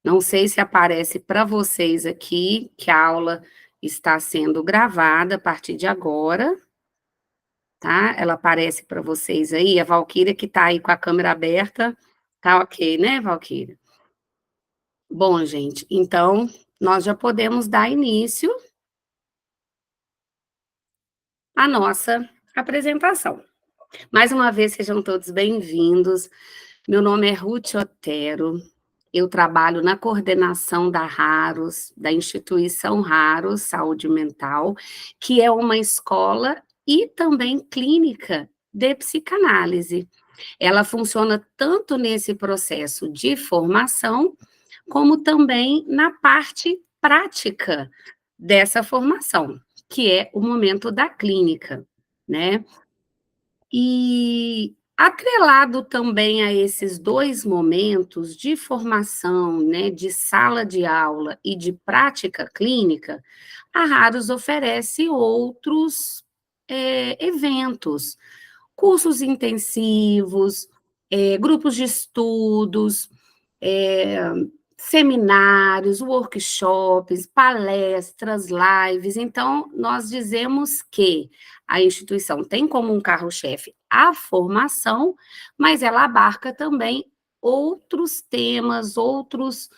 Não sei se aparece para vocês aqui que a aula está sendo gravada a partir de agora, tá? Ela aparece para vocês aí, a Valquíria que está aí com a câmera aberta, tá ok, né, Valquíria? Bom, gente, então nós já podemos dar início à nossa apresentação. Mais uma vez, sejam todos bem-vindos. Meu nome é Ruth Otero, eu trabalho na coordenação da Raros, da instituição Raros Saúde Mental, que é uma escola e também clínica de psicanálise. Ela funciona tanto nesse processo de formação, como também na parte prática dessa formação, que é o momento da clínica, né? E atrelado também a esses 2 momentos de formação, né, de sala de aula e de prática clínica, a Raros oferece outros, eventos, cursos intensivos, grupos de estudos, eh, seminários, workshops, palestras, lives. Então, nós dizemos que a instituição tem como um carro-chefe a formação, mas ela abarca também outros temas, outros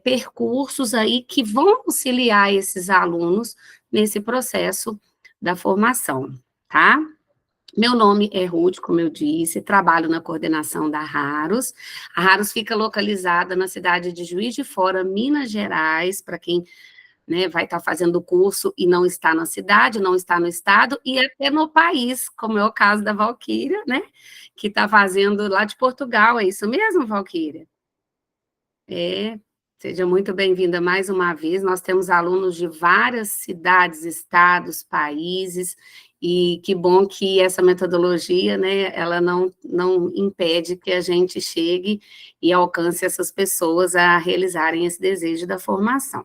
percursos aí que vão auxiliar esses alunos nesse processo da formação, tá? Meu nome é Ruth, como eu disse, trabalho na coordenação da Raros. A Raros fica localizada na cidade de Juiz de Fora, Minas Gerais, para quem, né, vai estar fazendo o curso e não está na cidade, não está no estado, e até no país, como é o caso da Valquíria, né, que está fazendo lá de Portugal. É isso mesmo, Valquíria? É, seja muito bem-vinda mais uma vez. Nós temos alunos de várias cidades, estados, países, e que bom que essa metodologia, né, ela não impede que a gente chegue e alcance essas pessoas a realizarem esse desejo da formação.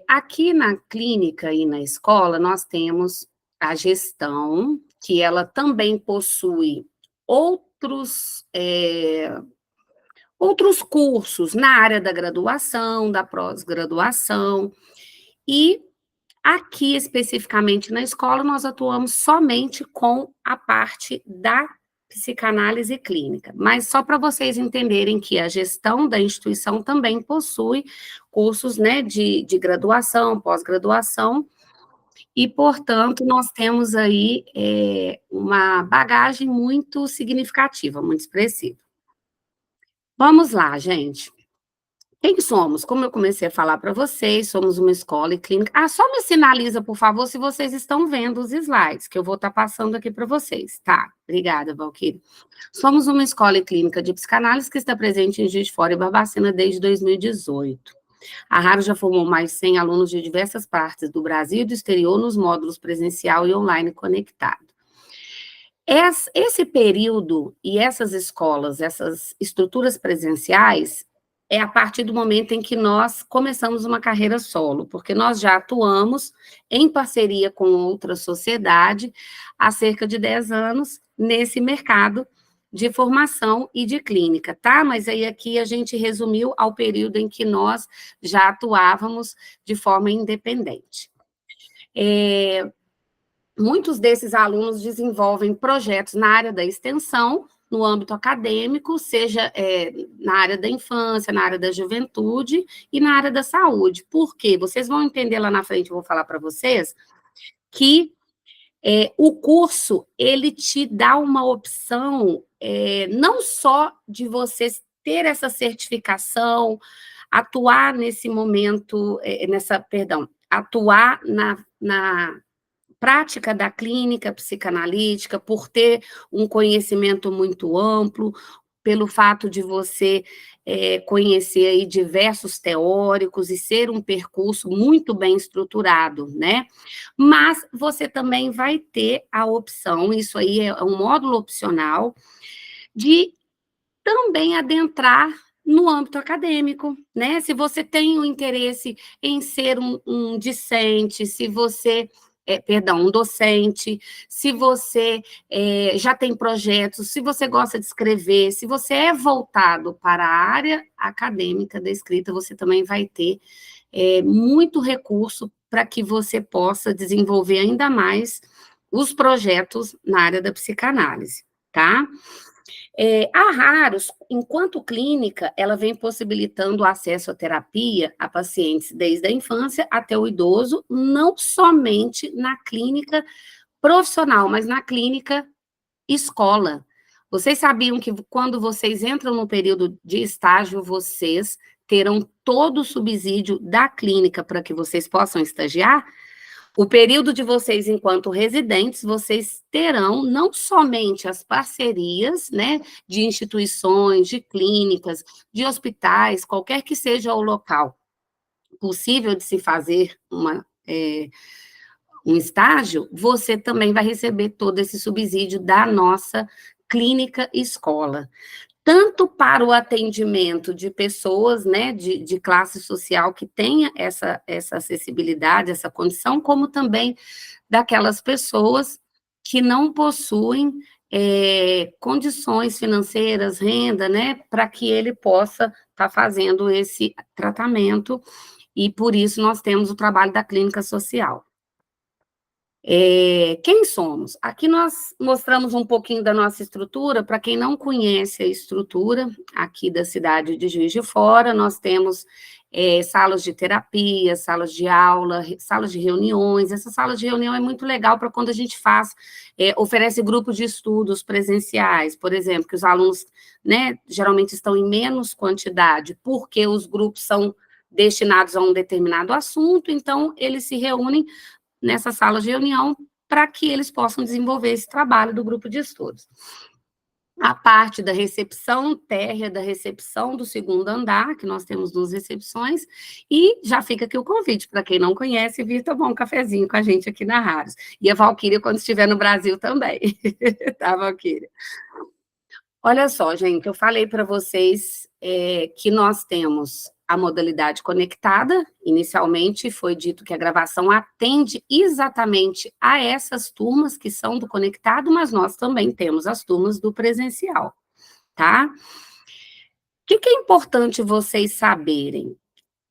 Aqui na clínica e na escola, nós temos a gestão, que ela também possui outros, outros cursos na área da graduação, da pós-graduação, e aqui especificamente na escola nós atuamos somente com a parte da psicanálise clínica, mas só para vocês entenderem que a gestão da instituição também possui cursos, né, de graduação, pós-graduação, e, portanto, nós temos aí uma bagagem muito significativa, muito expressiva. Vamos lá, gente. Quem somos? Como eu comecei a falar para vocês, somos uma escola e clínica. Ah, só me sinaliza, por favor, se vocês estão vendo os slides, que eu vou estar passando aqui para vocês. Tá, obrigada, Valquíria. Somos uma escola e clínica de psicanálise que está presente em Juiz de Fora e Barbacena desde 2018. A Raro já formou mais de 100 alunos de diversas partes do Brasil e do exterior nos módulos presencial e online conectado. Esse período e essas escolas, essas estruturas presenciais, é a partir do momento em que nós começamos uma carreira solo, porque nós já atuamos em parceria com outra sociedade há cerca de 10 anos nesse mercado de formação e de clínica, tá? Mas aí aqui a gente resumiu ao período em que nós já atuávamos de forma independente. Muitos desses alunos desenvolvem projetos na área da extensão, no âmbito acadêmico, seja na área da infância, na área da juventude e na área da saúde. Por quê? Vocês vão entender lá na frente, eu vou falar para vocês, que o curso, ele te dá uma opção, não só de vocês ter essa certificação, atuar nesse momento, atuar na prática da clínica psicanalítica, por ter um conhecimento muito amplo, pelo fato de você conhecer aí diversos teóricos e ser um percurso muito bem estruturado, né? Mas você também vai ter a opção, isso aí é um módulo opcional, de também adentrar no âmbito acadêmico, né? Se você tem o interesse em ser um discente, se você perdão, um docente, se você já tem projetos, se você gosta de escrever, se você é voltado para a área acadêmica da escrita, você também vai ter muito recurso para que você possa desenvolver ainda mais os projetos na área da psicanálise, tá? A Raros, enquanto clínica, ela vem possibilitando o acesso à terapia a pacientes desde a infância até o idoso, não somente na clínica profissional, mas na clínica escola. Vocês sabiam que quando vocês entram no período de estágio, vocês terão todo o subsídio da clínica para que vocês possam estagiar? O período de vocês enquanto residentes, vocês terão não somente as parcerias, né, de instituições, de clínicas, de hospitais, qualquer que seja o local possível de se fazer um estágio, você também vai receber todo esse subsídio da nossa clínica escola, tanto para o atendimento de pessoas, né, de classe social que tenha essa acessibilidade, essa condição, como também daquelas pessoas que não possuem condições financeiras, renda, né, para que ele possa estar fazendo esse tratamento, e por isso nós temos o trabalho da clínica social. Quem somos? Aqui nós mostramos um pouquinho da nossa estrutura. Para quem não conhece a estrutura aqui da cidade de Juiz de Fora, nós temos salas de terapia, salas de aula, salas de reuniões. Essa sala de reunião é muito legal para quando a gente oferece grupos de estudos presenciais, por exemplo, que os alunos, né, geralmente estão em menos quantidade, porque os grupos são destinados a um determinado assunto, então eles se reúnem nessa sala de reunião para que eles possam desenvolver esse trabalho do grupo de estudos. A parte da recepção térrea, da recepção do segundo andar, que nós temos 2 recepções, e já fica aqui o convite, para quem não conhece, vir tomar um cafezinho com a gente aqui na Raros. E a Valquíria, quando estiver no Brasil, também. Tá, Valquíria? Olha só, gente, eu falei para vocês que nós temos a modalidade conectada. Inicialmente foi dito que a gravação atende exatamente a essas turmas que são do conectado, mas nós também temos as turmas do presencial, tá? O que é importante vocês saberem?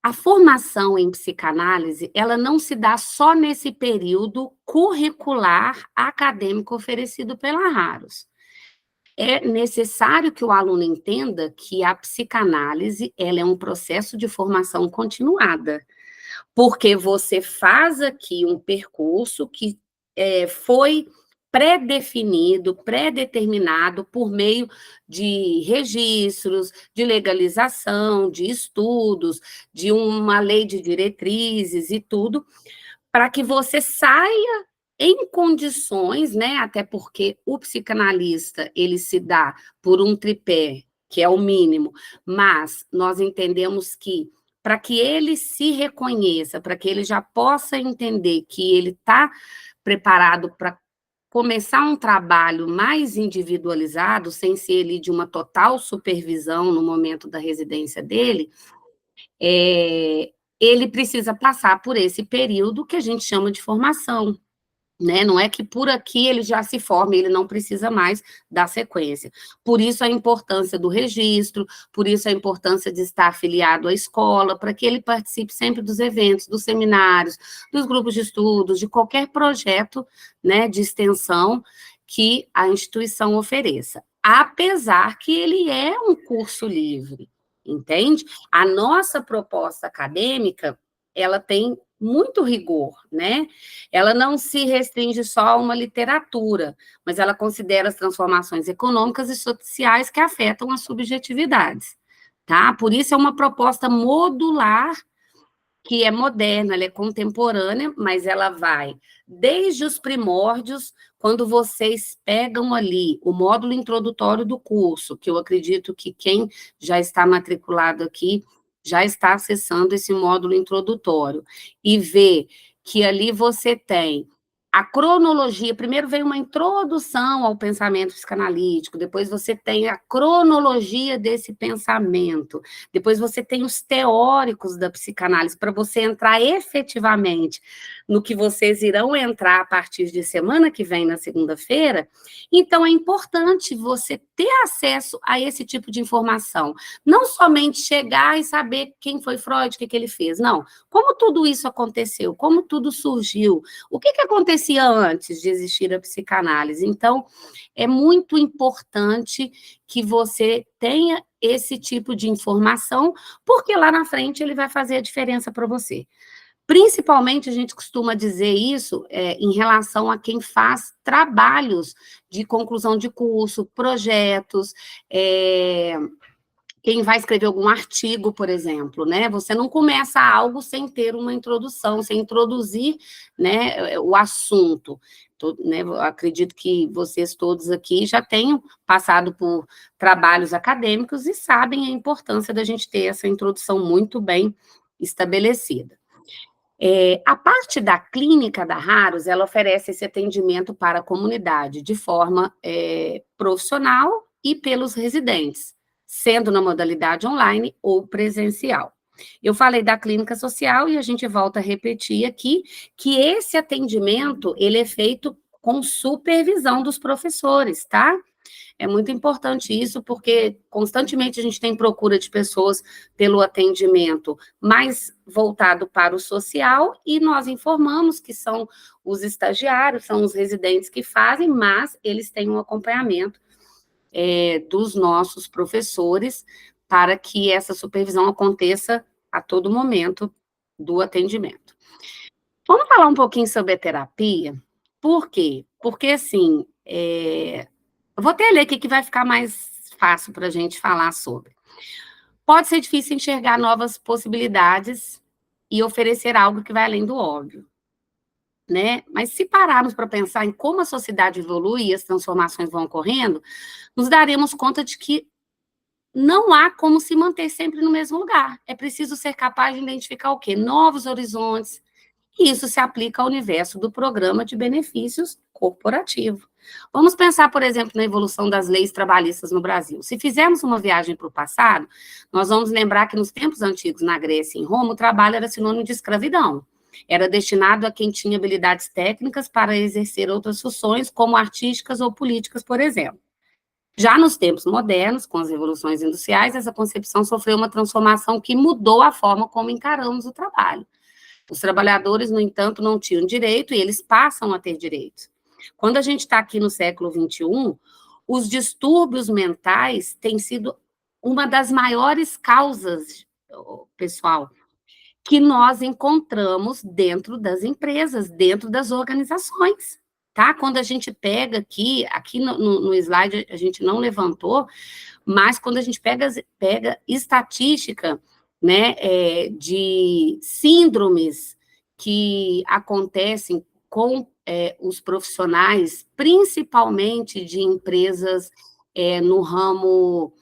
A formação em psicanálise, ela não se dá só nesse período curricular acadêmico oferecido pela Raros. É necessário que o aluno entenda que a psicanálise, ela é um processo de formação continuada, porque você faz aqui um percurso que foi pré-definido, pré-determinado por meio de registros, de legalização, de estudos, de uma lei de diretrizes e tudo, para que você saia em condições, né, até porque o psicanalista, ele se dá por um tripé, que é o mínimo, mas nós entendemos que, para que ele se reconheça, para que ele já possa entender que ele está preparado para começar um trabalho mais individualizado, sem ser ele de uma total supervisão no momento da residência dele, ele precisa passar por esse período que a gente chama de formação, né? Não é que por aqui ele já se forma, ele não precisa mais dar sequência. Por isso a importância do registro, por isso a importância de estar afiliado à escola, para que ele participe sempre dos eventos, dos seminários, dos grupos de estudos, de qualquer projeto, né, de extensão que a instituição ofereça. Apesar que ele é um curso livre, entende? A nossa proposta acadêmica, ela tem muito rigor, né? Ela não se restringe só a uma literatura, mas ela considera as transformações econômicas e sociais que afetam as subjetividades, tá? Por isso é uma proposta modular, que é moderna, ela é contemporânea, mas ela vai desde os primórdios, quando vocês pegam ali o módulo introdutório do curso, que eu acredito que quem já está matriculado aqui já está acessando esse módulo introdutório, e vê que ali você tem a cronologia. Primeiro vem uma introdução ao pensamento psicanalítico, depois você tem a cronologia desse pensamento, depois você tem os teóricos da psicanálise, para você entrar efetivamente no que vocês irão entrar a partir de semana que vem, na segunda-feira. Então, é importante você ter acesso a esse tipo de informação. Não somente chegar e saber quem foi Freud, o que que ele fez. Não. Como tudo isso aconteceu? Como tudo surgiu? O que que acontecia antes de existir a psicanálise? Então, é muito importante que você tenha esse tipo de informação, porque lá na frente ele vai fazer a diferença para você. Principalmente, a gente costuma dizer isso em relação a quem faz trabalhos de conclusão de curso, projetos, quem vai escrever algum artigo, por exemplo, né? Você não começa algo sem ter uma introdução, sem introduzir, né, o assunto. Né, eu acredito que vocês todos aqui já tenham passado por trabalhos acadêmicos e sabem a importância da gente ter essa introdução muito bem estabelecida. A parte da clínica da Raros, ela oferece esse atendimento para a comunidade de forma profissional e pelos residentes, sendo na modalidade online ou presencial. Eu falei da clínica social e a gente volta a repetir aqui que esse atendimento, ele é feito com supervisão dos professores, tá? É muito importante isso, porque constantemente a gente tem procura de pessoas pelo atendimento mais voltado para o social, e nós informamos que são os estagiários, são os residentes que fazem, mas eles têm um acompanhamento dos nossos professores para que essa supervisão aconteça a todo momento do atendimento. Vamos falar um pouquinho sobre a terapia? Por quê? Porque, assim, eu vou até ler aqui que vai ficar mais fácil para a gente falar sobre. Pode ser difícil enxergar novas possibilidades e oferecer algo que vai além do óbvio, né? Mas se pararmos para pensar em como a sociedade evolui e as transformações vão ocorrendo, nos daremos conta de que não há como se manter sempre no mesmo lugar. É preciso ser capaz de identificar o quê? Novos horizontes. E isso se aplica ao universo do programa de benefícios corporativo. Vamos pensar, por exemplo, na evolução das leis trabalhistas no Brasil. Se fizermos uma viagem para o passado, nós vamos lembrar que nos tempos antigos, na Grécia e em Roma, o trabalho era sinônimo de escravidão. Era destinado a quem tinha habilidades técnicas para exercer outras funções, como artísticas ou políticas, por exemplo. Já nos tempos modernos, com as revoluções industriais, essa concepção sofreu uma transformação que mudou a forma como encaramos o trabalho. Os trabalhadores, no entanto, não tinham direito e eles passam a ter direitos. Quando a gente está aqui no século XXI, os distúrbios mentais têm sido uma das maiores causas, pessoal, que nós encontramos dentro das empresas, dentro das organizações, tá? Quando a gente pega aqui no slide a gente não levantou, mas quando a gente pega estatística, né, de síndromes que acontecem com os profissionais, principalmente de empresas no ramo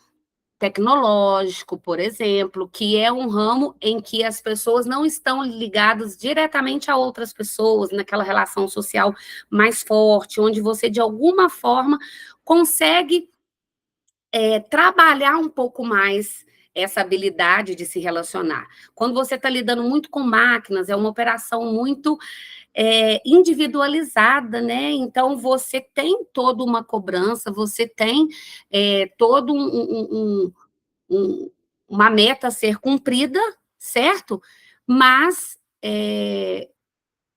tecnológico, por exemplo, que é um ramo em que as pessoas não estão ligadas diretamente a outras pessoas, naquela relação social mais forte, onde você, de alguma forma, consegue trabalhar um pouco mais essa habilidade de se relacionar. Quando você está lidando muito com máquinas, é uma operação muito individualizada, né? Então, você tem toda uma cobrança, você tem todo uma meta a ser cumprida, certo? Mas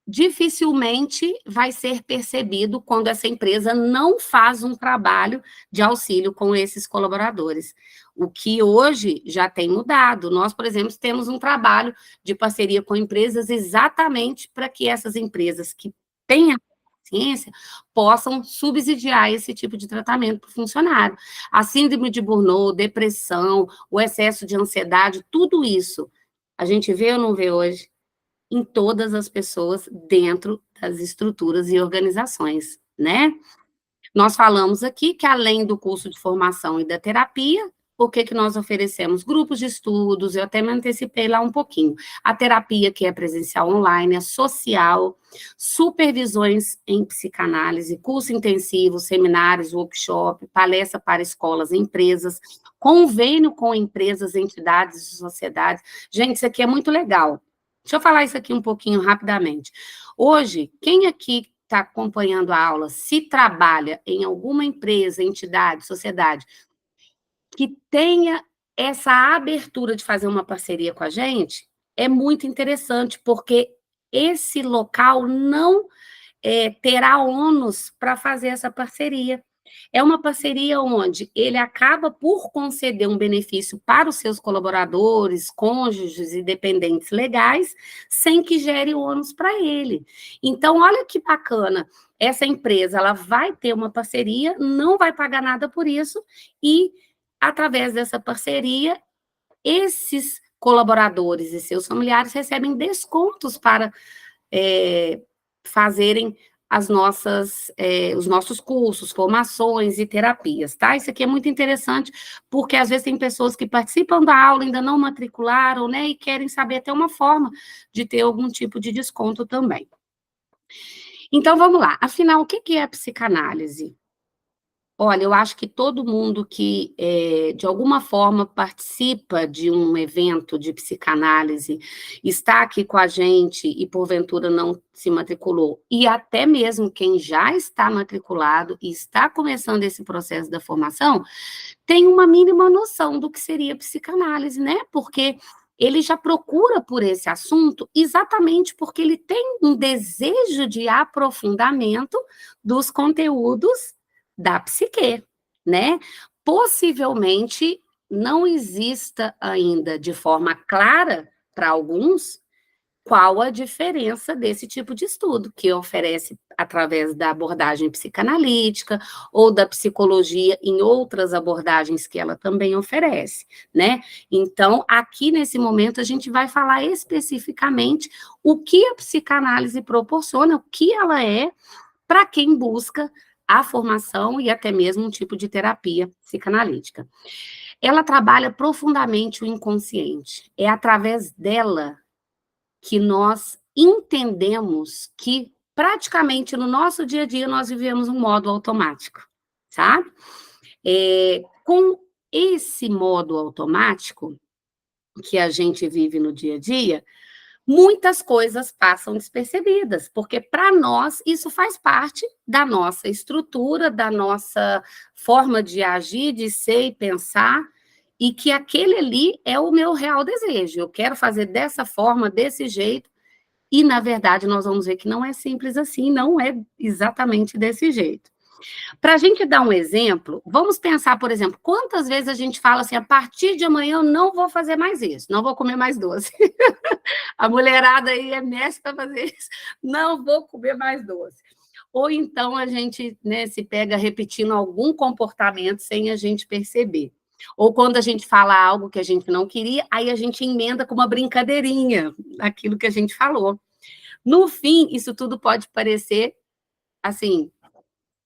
dificilmente vai ser percebido quando essa empresa não faz um trabalho de auxílio com esses colaboradores. O que hoje já tem mudado. Nós, por exemplo, temos um trabalho de parceria com empresas exatamente para que essas empresas que têm a ciência possam subsidiar esse tipo de tratamento para o funcionário. A síndrome de Burnout, depressão, o excesso de ansiedade, tudo isso, a gente vê ou não vê hoje? Em todas as pessoas dentro das estruturas e organizações, né? Nós falamos aqui que, além do curso de formação e da terapia, o que nós oferecemos? Grupos de estudos, eu até me antecipei lá um pouquinho. A terapia, que é presencial online, é social, supervisões em psicanálise, curso intensivo, seminários, workshop, palestra para escolas e empresas, convênio com empresas, entidades e sociedades. Gente, isso aqui é muito legal. Deixa eu falar isso aqui um pouquinho rapidamente. Hoje, quem aqui está acompanhando a aula, se trabalha em alguma empresa, entidade, sociedade, que tenha essa abertura de fazer uma parceria com a gente, é muito interessante, porque esse local não terá ônus para fazer essa parceria. É uma parceria onde ele acaba por conceder um benefício para os seus colaboradores, cônjuges e dependentes legais, sem que gere ônus para ele. Então, olha que bacana. Essa empresa, ela vai ter uma parceria, não vai pagar nada por isso, e, através dessa parceria, esses colaboradores e seus familiares recebem descontos para fazerem os nossos cursos, formações e terapias, tá? Isso aqui é muito interessante, porque às vezes tem pessoas que participam da aula, ainda não matricularam, né, e querem saber até uma forma de ter algum tipo de desconto também. Então, vamos lá. Afinal, o que é a psicanálise? Olha, eu acho que todo mundo que, de alguma forma, participa de um evento de psicanálise, está aqui com a gente e, porventura, não se matriculou, e até mesmo quem já está matriculado e está começando esse processo da formação, tem uma mínima noção do que seria psicanálise, né? Porque ele já procura por esse assunto exatamente porque ele tem um desejo de aprofundamento dos conteúdos da psique, né? Possivelmente não exista ainda de forma clara para alguns qual a diferença desse tipo de estudo, que oferece através da abordagem psicanalítica ou da psicologia em outras abordagens que ela também oferece, né? Então, aqui nesse momento, a gente vai falar especificamente o que a psicanálise proporciona, o que ela é, para quem busca a formação e até mesmo um tipo de terapia psicanalítica. Ela trabalha profundamente o inconsciente. É através dela que nós entendemos que praticamente no nosso dia a dia nós vivemos um modo automático, sabe? Com esse modo automático que a gente vive no dia a dia, muitas coisas passam despercebidas, porque para nós isso faz parte da nossa estrutura, da nossa forma de agir, de ser e pensar, e que aquele ali é o meu real desejo. Eu quero fazer dessa forma, desse jeito, e na verdade nós vamos ver que não é simples assim, não é exatamente desse jeito. Para a gente dar um exemplo, vamos pensar, por exemplo, quantas vezes a gente fala assim, a partir de amanhã eu não vou fazer mais isso, não vou comer mais doce. A mulherada aí é mestre para fazer isso, não vou comer mais doce. Ou então a gente, né, se pega repetindo algum comportamento sem a gente perceber. Ou quando a gente fala algo que a gente não queria, aí a gente emenda com uma brincadeirinha aquilo que a gente falou. No fim, isso tudo pode parecer, assim,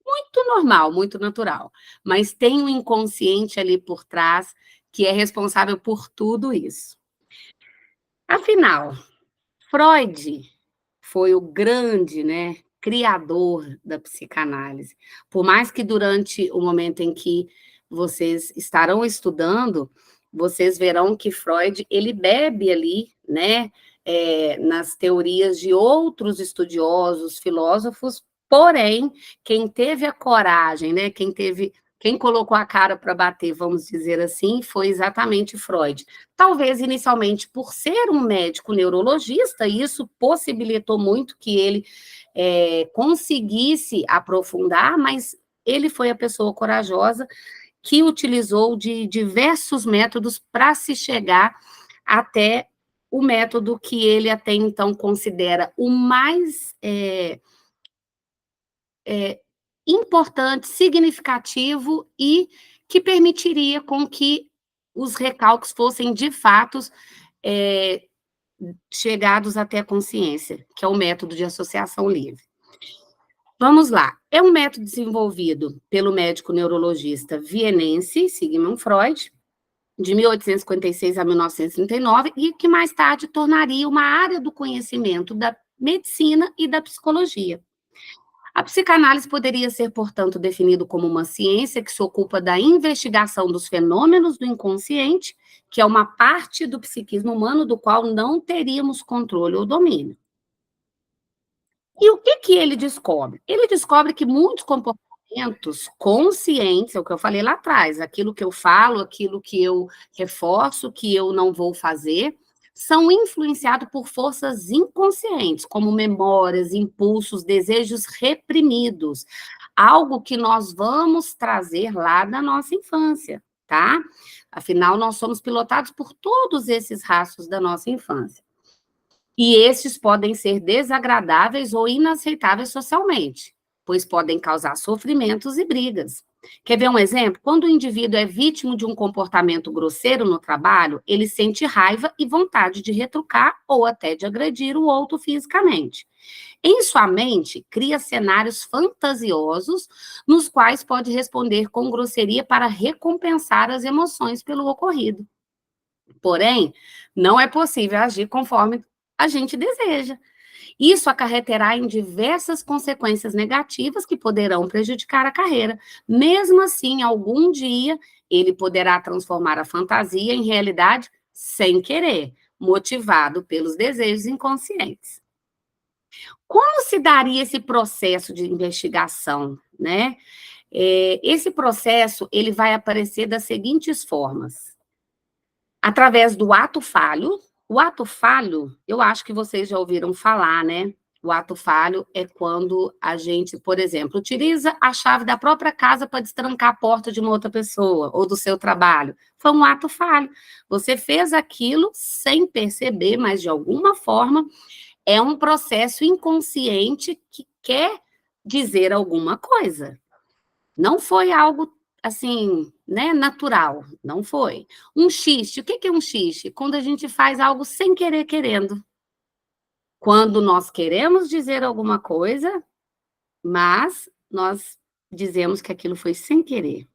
muito normal, muito natural, mas tem um inconsciente ali por trás que é responsável por tudo isso. Afinal, Freud foi o grande, né, criador da psicanálise. Por mais que durante o momento em que vocês estarão estudando, vocês verão que Freud, ele bebe ali, né, nas teorias de outros estudiosos, filósofos, porém, quem teve a coragem, né, quem colocou a cara para bater, vamos dizer assim, foi exatamente Freud. Talvez inicialmente por ser um médico neurologista, isso possibilitou muito que ele conseguisse aprofundar, mas ele foi a pessoa corajosa que utilizou de diversos métodos para se chegar até o método que ele até então considera o mais importante, significativo e que permitiria com que os recalques fossem, de fato, chegados até a consciência, que é o método de associação livre. Vamos lá. É um método desenvolvido pelo médico neurologista vienense, Sigmund Freud, de 1856 a 1939, e que mais tarde tornaria uma área do conhecimento da medicina e da psicologia. A psicanálise poderia ser, portanto, definido como uma ciência que se ocupa da investigação dos fenômenos do inconsciente, que é uma parte do psiquismo humano do qual não teríamos controle ou domínio. E o que que ele descobre? Ele descobre que muitos comportamentos conscientes, é o que eu falei lá atrás, aquilo que eu falo, aquilo que eu reforço, que eu não vou fazer, são influenciados por forças inconscientes, como memórias, impulsos, desejos reprimidos, algo que nós vamos trazer lá da nossa infância, tá? Afinal, nós somos pilotados por todos esses rastros da nossa infância. E estes podem ser desagradáveis ou inaceitáveis socialmente, pois podem causar sofrimentos e brigas. Quer ver um exemplo? Quando o indivíduo é vítima de um comportamento grosseiro no trabalho, ele sente raiva e vontade de retrucar ou até de agredir o outro fisicamente. Em sua mente, cria cenários fantasiosos nos quais pode responder com grosseria para recompensar as emoções pelo ocorrido. Porém, não é possível agir conforme a gente deseja. Isso acarreterá em diversas consequências negativas que poderão prejudicar a carreira. Mesmo assim, algum dia, ele poderá transformar a fantasia em realidade sem querer, motivado pelos desejos inconscientes. Como se daria esse processo de investigação, né? Esse processo, ele vai aparecer das seguintes formas. Através do ato falho. O ato falho, eu acho que vocês já ouviram falar, né? O ato falho é quando a gente, por exemplo, utiliza a chave da própria casa para destrancar a porta de uma outra pessoa ou do seu trabalho. Foi um ato falho. Você fez aquilo sem perceber, mas de alguma forma é um processo inconsciente que quer dizer alguma coisa. Não foi algo assim, né, natural, não foi. Um xiste, o que que é um xiste? Quando a gente faz algo sem querer querendo. Quando nós queremos dizer alguma coisa, mas nós dizemos que aquilo foi sem querer,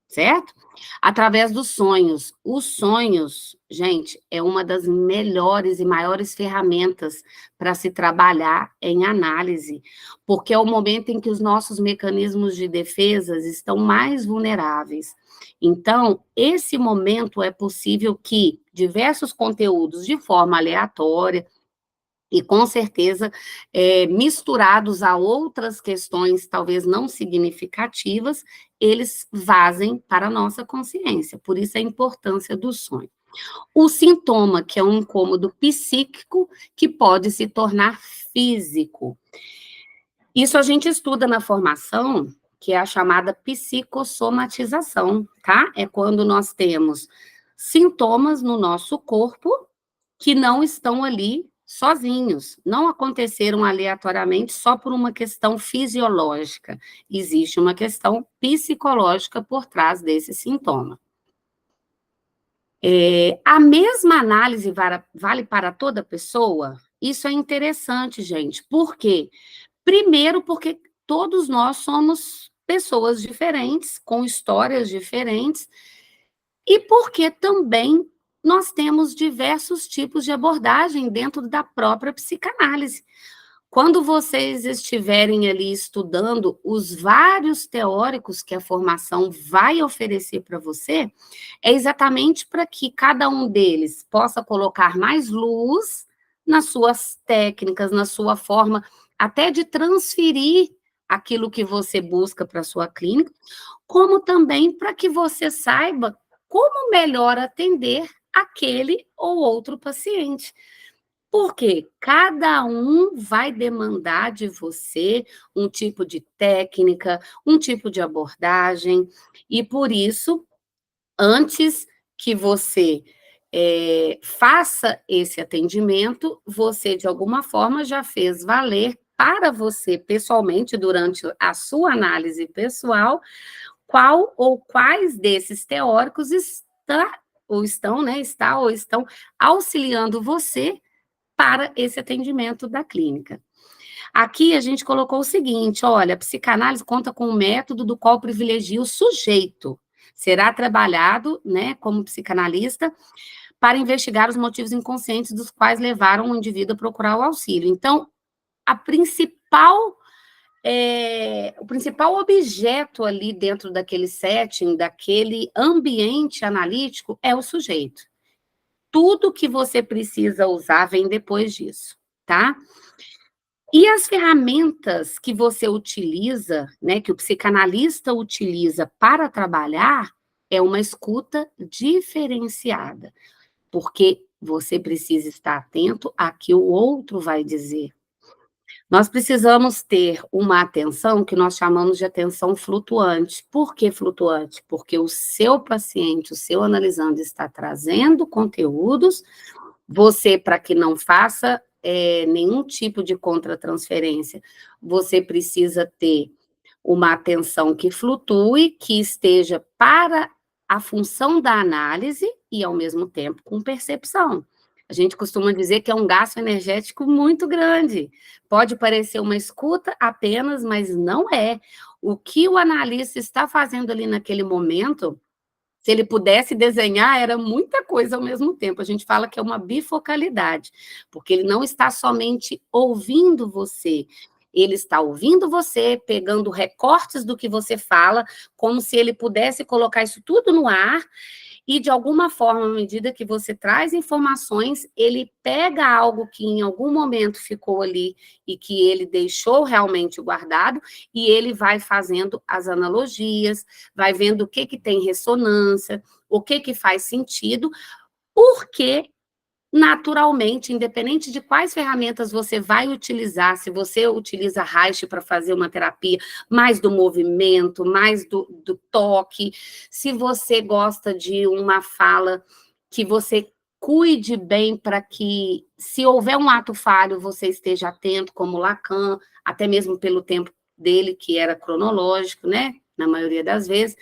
certo? Através dos sonhos. Os sonhos, gente, é uma das melhores e maiores ferramentas para se trabalhar em análise, porque é o momento em que os nossos mecanismos de defesas estão mais vulneráveis. Então, esse momento é possível que diversos conteúdos de forma aleatória e com certeza, misturados a outras questões, talvez não significativas, eles vazem para a nossa consciência, por isso a importância do sonho. O sintoma, que é um incômodo psíquico, que pode se tornar físico. Isso a gente estuda na formação, que é a chamada psicossomatização, tá? É quando nós temos sintomas no nosso corpo que não estão ali sozinhos, não aconteceram aleatoriamente só por uma questão fisiológica. Existe uma questão psicológica por trás desse sintoma. A mesma análise vale para toda pessoa? Isso é interessante, gente. Por quê? Primeiro, porque todos nós somos pessoas diferentes, com histórias diferentes, e porque também nós temos diversos tipos de abordagem dentro da própria psicanálise. Quando vocês estiverem ali estudando os vários teóricos que a formação vai oferecer para você, é exatamente para que cada um deles possa colocar mais luz nas suas técnicas, na sua forma até de transferir aquilo que você busca para a sua clínica, como também para que você saiba como melhor atender aquele ou outro paciente. Porque cada um vai demandar de você um tipo de técnica, um tipo de abordagem, e por isso, antes que você faça esse atendimento, você, de alguma forma, já fez valer para você, pessoalmente, durante a sua análise pessoal, qual ou quais desses teóricos estão auxiliando você para esse atendimento da clínica. Aqui a gente colocou o seguinte, olha, a psicanálise conta com um método do qual privilegia o sujeito. Será trabalhado, né, como psicanalista, para investigar os motivos inconscientes dos quais levaram o indivíduo a procurar o auxílio. Então, a principal o principal objeto ali dentro daquele setting, daquele ambiente analítico, é o sujeito. Tudo que você precisa usar vem depois disso, tá? E as ferramentas que você utiliza, né, que o psicanalista utiliza para trabalhar, é uma escuta diferenciada, porque você precisa estar atento a que o outro vai dizer. Nós precisamos ter uma atenção que nós chamamos de atenção flutuante. Por que flutuante? Porque o seu paciente, o seu analisando, está trazendo conteúdos, você, para que não faça nenhum tipo de contratransferência, você precisa ter uma atenção que flutue, que esteja para a função da análise e, ao mesmo tempo, com percepção. A gente costuma dizer que é um gasto energético muito grande. Pode parecer uma escuta apenas, mas não é. O que o analista está fazendo ali naquele momento, se ele pudesse desenhar, era muita coisa ao mesmo tempo. A gente fala que é uma bifocalidade, porque ele não está somente ouvindo você, ele está ouvindo você, pegando recortes do que você fala, como se ele pudesse colocar isso tudo no ar, e de alguma forma, à medida que você traz informações, ele pega algo que em algum momento ficou ali e que ele deixou realmente guardado, e ele vai fazendo as analogias, vai vendo o que tem ressonância, o que faz sentido, porque naturalmente, independente de quais ferramentas você vai utilizar, se você utiliza Reich para fazer uma terapia, mais do movimento, mais do toque, se você gosta de uma fala que você cuide bem para que, se houver um ato falho, você esteja atento, como Lacan, até mesmo pelo tempo dele, que era cronológico, né? Na maioria das vezes.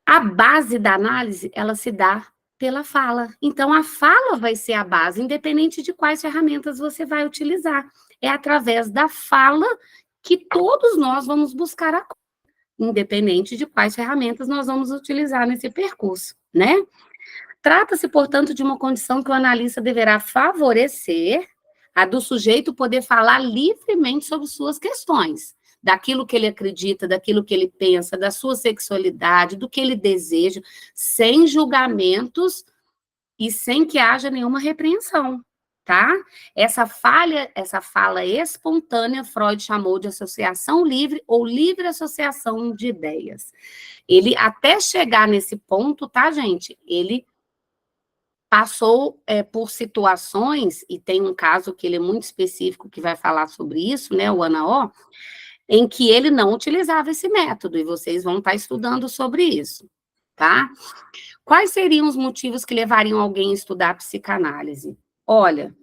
A base da análise, ela se dá pela fala. Então, a fala vai ser a base, independente de quais ferramentas você vai utilizar. É através da fala que todos nós vamos buscar a cura, independente de quais ferramentas nós vamos utilizar nesse percurso, né? Trata-se, portanto, de uma condição que o analista deverá favorecer a do sujeito poder falar livremente sobre suas questões, daquilo que ele acredita, daquilo que ele pensa, da sua sexualidade, do que ele deseja, sem julgamentos e sem que haja nenhuma repreensão, tá? Essa fala espontânea, Freud chamou de associação livre ou livre associação de ideias. Ele, até chegar nesse ponto, tá, gente? Ele passou por situações, e tem um caso que ele é muito específico, que vai falar sobre isso, né, o Anaó, em que ele não utilizava esse método, e vocês vão estar estudando sobre isso, tá? Quais seriam os motivos que levariam alguém a estudar psicanálise? Olha,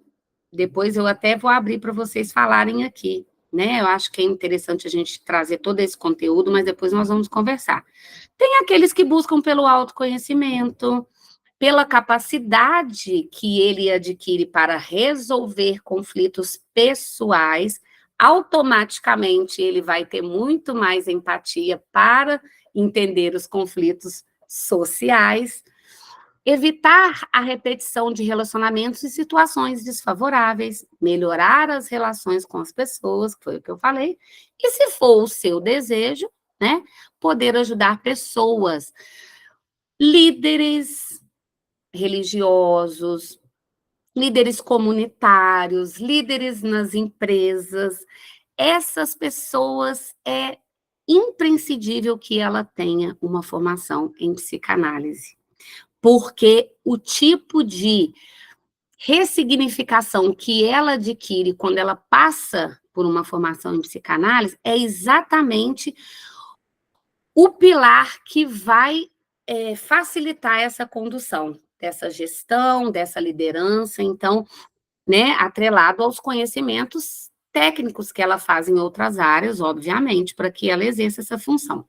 depois eu até vou abrir para vocês falarem aqui, né? Eu acho que é interessante a gente trazer todo esse conteúdo, mas depois nós vamos conversar. Tem aqueles que buscam pelo autoconhecimento, pela capacidade que ele adquire para resolver conflitos pessoais, automaticamente ele vai ter muito mais empatia para entender os conflitos sociais, evitar a repetição de relacionamentos e situações desfavoráveis, melhorar as relações com as pessoas, que foi o que eu falei, e se for o seu desejo, né, poder ajudar pessoas, líderes religiosos, líderes comunitários, líderes nas empresas. Essas pessoas é imprescindível que ela tenha uma formação em psicanálise, porque o tipo de ressignificação que ela adquire quando ela passa por uma formação em psicanálise é exatamente o pilar que vai facilitar essa condução, dessa gestão, dessa liderança, então, né, atrelado aos conhecimentos técnicos que ela faz em outras áreas, obviamente, para que ela exerça essa função.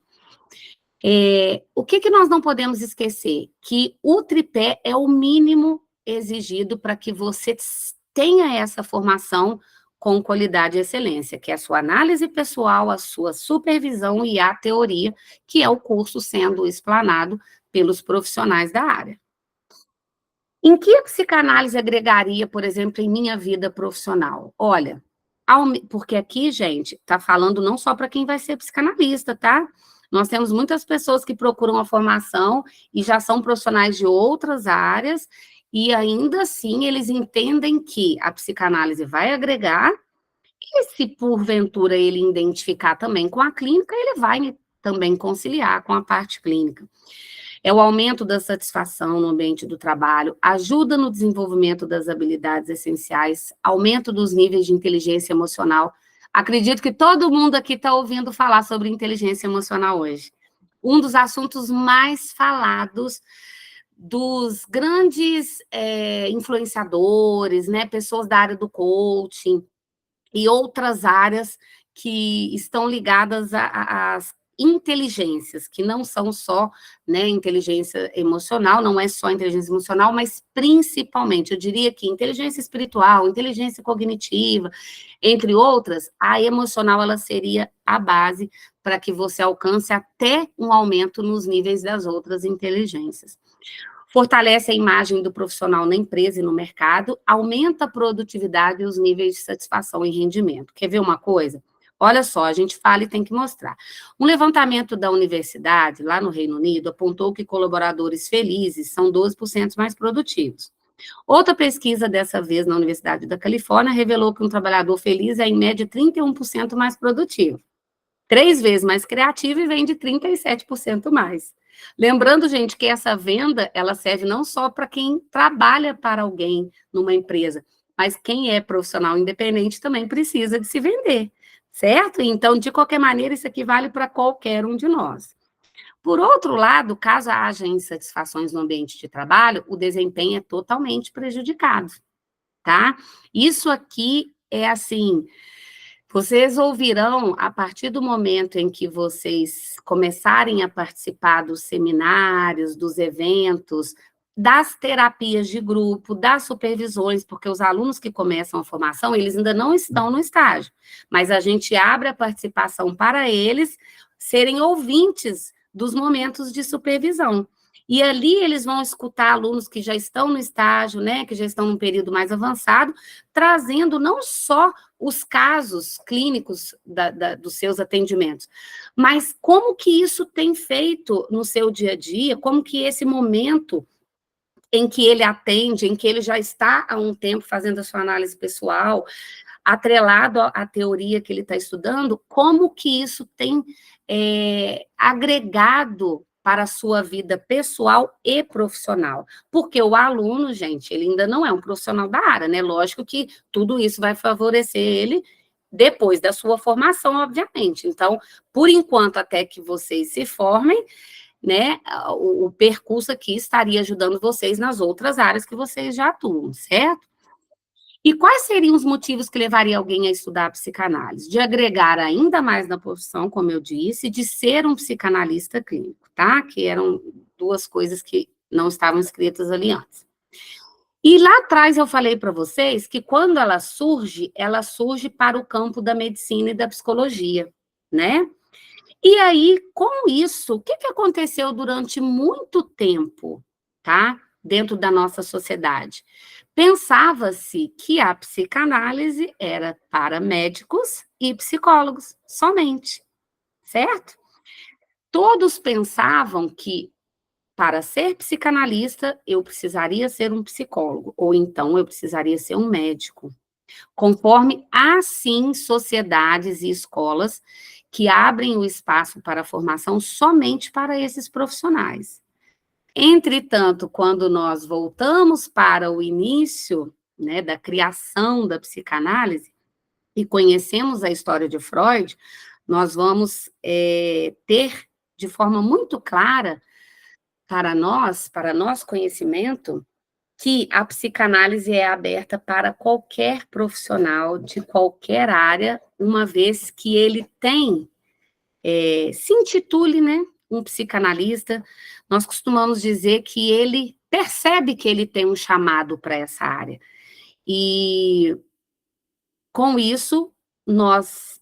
O que nós não podemos esquecer? Que o tripé é o mínimo exigido para que você tenha essa formação com qualidade e excelência, que é a sua análise pessoal, a sua supervisão e a teoria, que é o curso sendo explanado pelos profissionais da área. Em que a psicanálise agregaria, por exemplo, em minha vida profissional? Olha, Porque aqui, gente, está falando não só para quem vai ser psicanalista, tá? Nós temos muitas pessoas que procuram a formação e já são profissionais de outras áreas, e ainda assim eles entendem que a psicanálise vai agregar, e se porventura ele identificar também com a clínica, ele vai também conciliar com a parte clínica. É o aumento da satisfação no ambiente do trabalho, ajuda no desenvolvimento das habilidades essenciais, aumento dos níveis de inteligência emocional. Acredito que todo mundo aqui está ouvindo falar sobre inteligência emocional hoje. Um dos assuntos mais falados dos grandes influenciadores, né, pessoas da área do coaching e outras áreas que estão ligadas às inteligências, que não são só, né, inteligência emocional, não é só inteligência emocional, mas principalmente, eu diria que inteligência espiritual, inteligência cognitiva, entre outras, a emocional ela seria a base para que você alcance até um aumento nos níveis das outras inteligências. Fortalece a imagem do profissional na empresa e no mercado, aumenta a produtividade e os níveis de satisfação e rendimento. Quer ver uma coisa? Olha só, a gente fala e tem que mostrar. Um levantamento da universidade, lá no Reino Unido, apontou que colaboradores felizes são 12% mais produtivos. Outra pesquisa, dessa vez na Universidade da Califórnia, revelou que um trabalhador feliz é, em média, 31% mais produtivo. 3 vezes mais criativo e vende 37% mais. Lembrando, gente, que essa venda, ela serve não só para quem trabalha para alguém numa empresa, mas quem é profissional independente também precisa de se vender, certo? Então, de qualquer maneira, isso aqui vale para qualquer um de nós. Por outro lado, caso haja insatisfações no ambiente de trabalho, o desempenho é totalmente prejudicado, tá? Isso aqui é assim, vocês ouvirão, a partir do momento em que vocês começarem a participar dos seminários, dos eventos, das terapias de grupo, das supervisões, porque os alunos que começam a formação, eles ainda não estão no estágio, mas a gente abre a participação para eles serem ouvintes dos momentos de supervisão. E ali eles vão escutar alunos que já estão no estágio, né, que já estão num período mais avançado, trazendo não só os casos clínicos dos seus atendimentos, mas como que isso tem feito no seu dia a dia, como que esse momento em que ele atende, em que ele já está há um tempo fazendo a sua análise pessoal, atrelado à teoria que ele está estudando, como que isso tem agregado para a sua vida pessoal e profissional. Porque o aluno, gente, ele ainda não é um profissional da área, né? Lógico que tudo isso vai favorecer ele depois da sua formação, obviamente. Então, por enquanto, até que vocês se formem, né, o percurso aqui estaria ajudando vocês nas outras áreas que vocês já atuam, certo? E quais seriam os motivos que levariam alguém a estudar a psicanálise? De agregar ainda mais na profissão, como eu disse, de ser um psicanalista clínico, tá? Que eram duas coisas que não estavam escritas ali antes. E lá atrás eu falei para vocês que quando ela surge para o campo da medicina e da psicologia, né? E aí, com isso, o que aconteceu durante muito tempo, tá? Dentro da nossa sociedade? Pensava-se que a psicanálise era para médicos e psicólogos somente, certo? Todos pensavam que para ser psicanalista eu precisaria ser um psicólogo, ou então eu precisaria ser um médico. Conforme, assim, sociedades e escolas que abrem o espaço para a formação somente para esses profissionais. Entretanto, quando nós voltamos para o início, né, da criação da psicanálise e conhecemos a história de Freud, nós vamos ter de forma muito clara para nosso conhecimento, que a psicanálise é aberta para qualquer profissional de qualquer área, uma vez que ele tem, se intitule, né, um psicanalista, nós costumamos dizer que ele percebe que ele tem um chamado para essa área. E, com isso, nós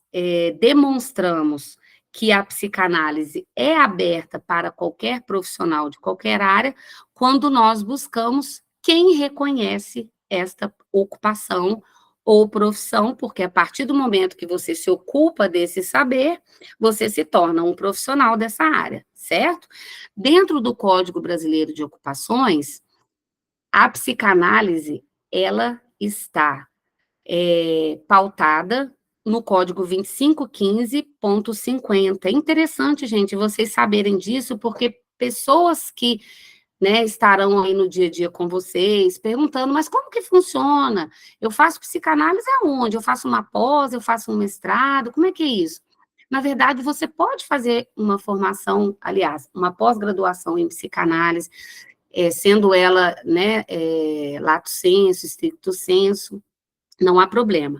demonstramos que a psicanálise é aberta para qualquer profissional de qualquer área, quando nós buscamos quem reconhece esta ocupação ou profissão, porque a partir do momento que você se ocupa desse saber, você se torna um profissional dessa área, certo? Dentro do Código Brasileiro de Ocupações, a psicanálise, ela está pautada no Código 2515.50. É interessante, gente, vocês saberem disso, porque pessoas que, né, estarão aí no dia a dia com vocês, perguntando, mas como que funciona? Eu faço psicanálise aonde? Eu faço uma pós, eu faço um mestrado, como é que é isso? Na verdade, você pode fazer uma formação, aliás, uma pós-graduação em psicanálise, sendo ela, né, lato sensu, stricto sensu, não há problema.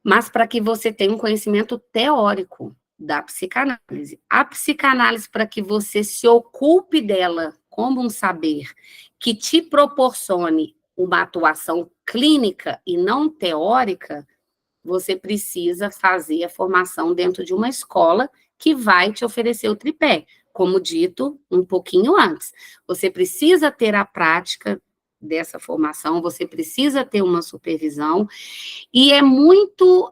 Mas para que você tenha um conhecimento teórico da psicanálise. A psicanálise, para que você se ocupe dela como um saber que te proporcione uma atuação clínica e não teórica, você precisa fazer a formação dentro de uma escola que vai te oferecer o tripé, como dito um pouquinho antes. Você precisa ter a prática dessa formação, você precisa ter uma supervisão, e é muito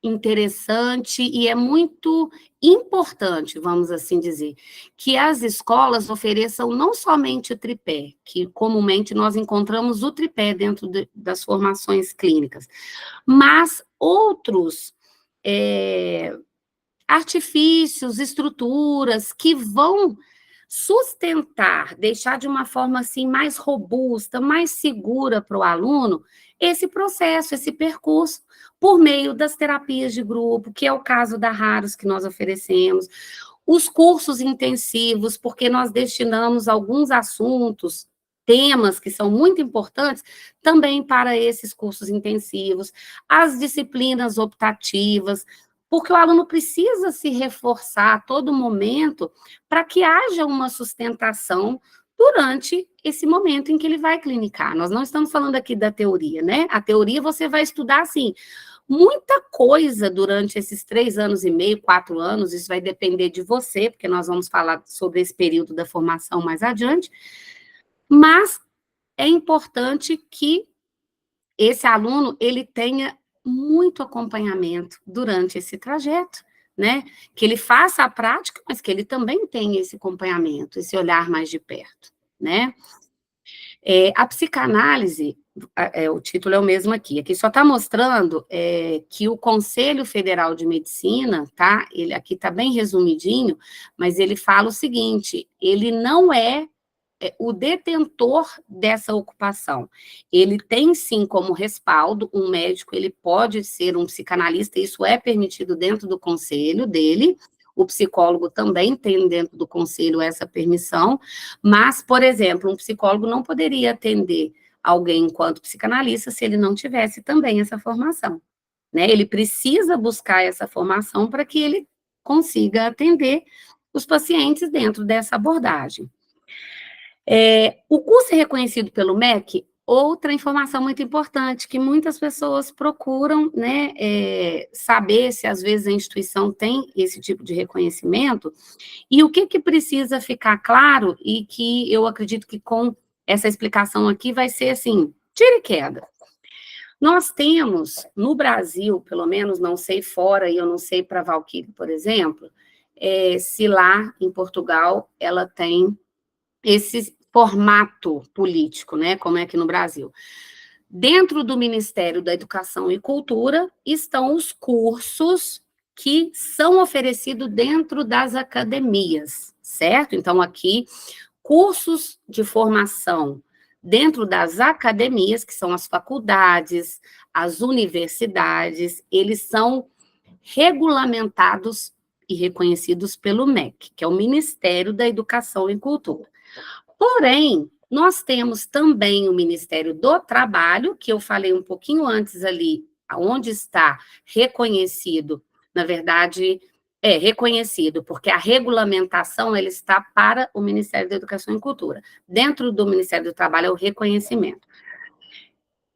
interessante e é muito importante, vamos assim dizer, que as escolas ofereçam não somente o tripé, que comumente nós encontramos o tripé dentro das formações clínicas, mas outros artifícios, estruturas que vão sustentar, deixar de uma forma assim mais robusta, mais segura para o aluno esse processo, esse percurso, por meio das terapias de grupo, que é o caso da Raros que nós oferecemos, os cursos intensivos, porque nós destinamos alguns assuntos, temas que são muito importantes, também para esses cursos intensivos, as disciplinas optativas, porque o aluno precisa se reforçar a todo momento para que haja uma sustentação durante esse momento em que ele vai clinicar. Nós não estamos falando aqui da teoria, né? A teoria você vai estudar, assim, muita coisa durante esses 3 anos e meio, 4 anos, isso vai depender de você, porque nós vamos falar sobre esse período da formação mais adiante, mas é importante que esse aluno, ele tenha muito acompanhamento durante esse trajeto, né? Que ele faça a prática, mas que ele também tenha esse acompanhamento, esse olhar mais de perto, né? A psicanálise, o título é o mesmo aqui só está mostrando que o Conselho Federal de Medicina, tá? Ele aqui está bem resumidinho, mas ele fala o seguinte: ele não é o detentor dessa ocupação. Ele tem, sim, como respaldo, um médico, ele pode ser um psicanalista, isso é permitido dentro do conselho dele, o psicólogo também tem dentro do conselho essa permissão, mas, por exemplo, um psicólogo não poderia atender alguém enquanto psicanalista se ele não tivesse também essa formação, né? Ele precisa buscar essa formação para que ele consiga atender os pacientes dentro dessa abordagem. O curso é reconhecido pelo MEC, outra informação muito importante, que muitas pessoas procuram, né, saber se às vezes a instituição tem esse tipo de reconhecimento, e o que precisa ficar claro, e que eu acredito que com essa explicação aqui vai ser assim, tira e queda. Nós temos, no Brasil, pelo menos, não sei fora, e eu não sei para a Valquíria, por exemplo, se lá em Portugal ela tem esse formato político, né, como é aqui no Brasil. Dentro do Ministério da Educação e Cultura estão os cursos que são oferecidos dentro das academias, certo? Então, aqui, cursos de formação dentro das academias, que são as faculdades, as universidades, eles são regulamentados e reconhecidos pelo MEC, que é o Ministério da Educação e Cultura. Porém, nós temos também o Ministério do Trabalho, que eu falei um pouquinho antes ali, onde está reconhecido, na verdade, reconhecido, porque a regulamentação ela está para o Ministério da Educação e Cultura. Dentro do Ministério do Trabalho é o reconhecimento.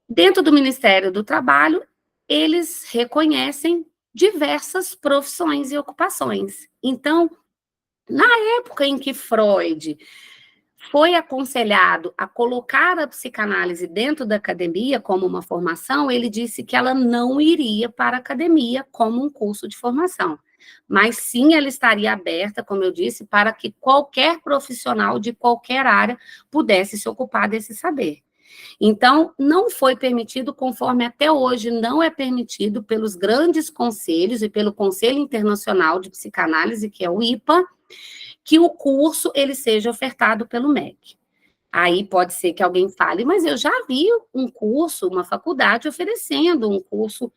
Dentro do Ministério do Trabalho, eles reconhecem diversas profissões e ocupações. Então, na época em que Freud foi aconselhado a colocar a psicanálise dentro da academia como uma formação, ele disse que ela não iria para a academia como um curso de formação. Mas sim, ela estaria aberta, como eu disse, para que qualquer profissional de qualquer área pudesse se ocupar desse saber. Então, não foi permitido, conforme até hoje não é permitido pelos grandes conselhos e pelo Conselho Internacional de Psicanálise, que é o IPA, que o curso ele seja ofertado pelo MEC. Aí pode ser que alguém fale, mas eu já vi um curso, uma faculdade oferecendo um curso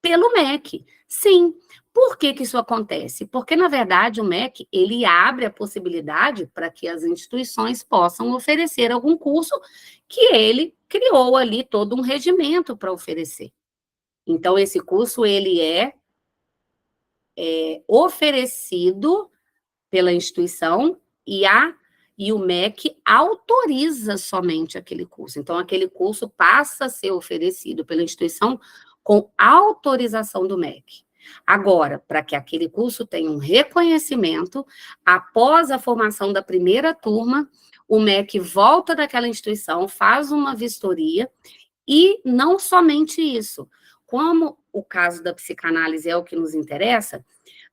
pelo MEC. Sim. Por que que isso acontece? Porque, na verdade, o MEC, ele abre a possibilidade para que as instituições possam oferecer algum curso que ele criou ali todo um regimento para oferecer. Então, esse curso, ele é oferecido pela instituição e o MEC autoriza somente aquele curso. Então, aquele curso passa a ser oferecido pela instituição com autorização do MEC. Agora, para que aquele curso tenha um reconhecimento, após a formação da primeira turma, o MEC volta daquela instituição, faz uma vistoria, e não somente isso. Como o caso da psicanálise é o que nos interessa,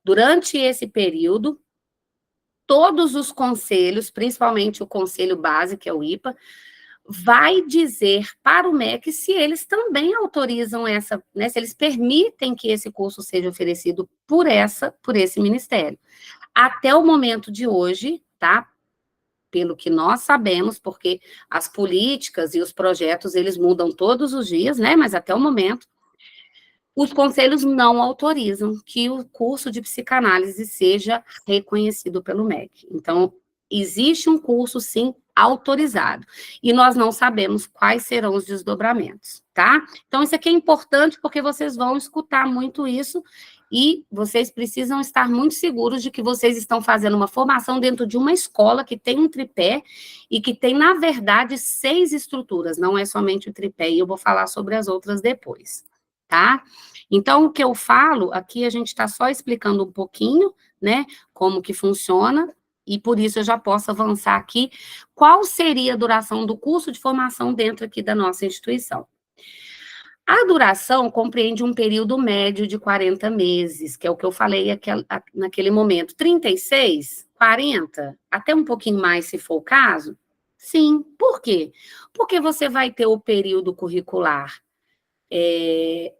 durante esse período, todos os conselhos, principalmente o conselho base, que é o IPA, vai dizer para o MEC se eles também autorizam essa, né, se eles permitem que esse curso seja oferecido por esse ministério. Até o momento de hoje, tá? Pelo que nós sabemos, porque as políticas e os projetos, eles mudam todos os dias, né? Mas até o momento, os conselhos não autorizam que o curso de psicanálise seja reconhecido pelo MEC. Então, existe um curso, sim, autorizado. E nós não sabemos quais serão os desdobramentos, tá? Então, isso aqui é importante porque vocês vão escutar muito isso e vocês precisam estar muito seguros de que vocês estão fazendo uma formação dentro de uma escola que tem um tripé e que tem, na verdade, 6 estruturas, não é somente o tripé, e eu vou falar sobre as outras depois, tá? Então, o que eu falo, aqui a gente está só explicando um pouquinho, né, como que funciona, e por isso eu já posso avançar aqui, qual seria a duração do curso de formação dentro aqui da nossa instituição. A duração compreende um período médio de 40 meses, que é o que eu falei naquele momento, 36, 40, até um pouquinho mais se for o caso? Sim. Por quê? Porque você vai ter o período curricular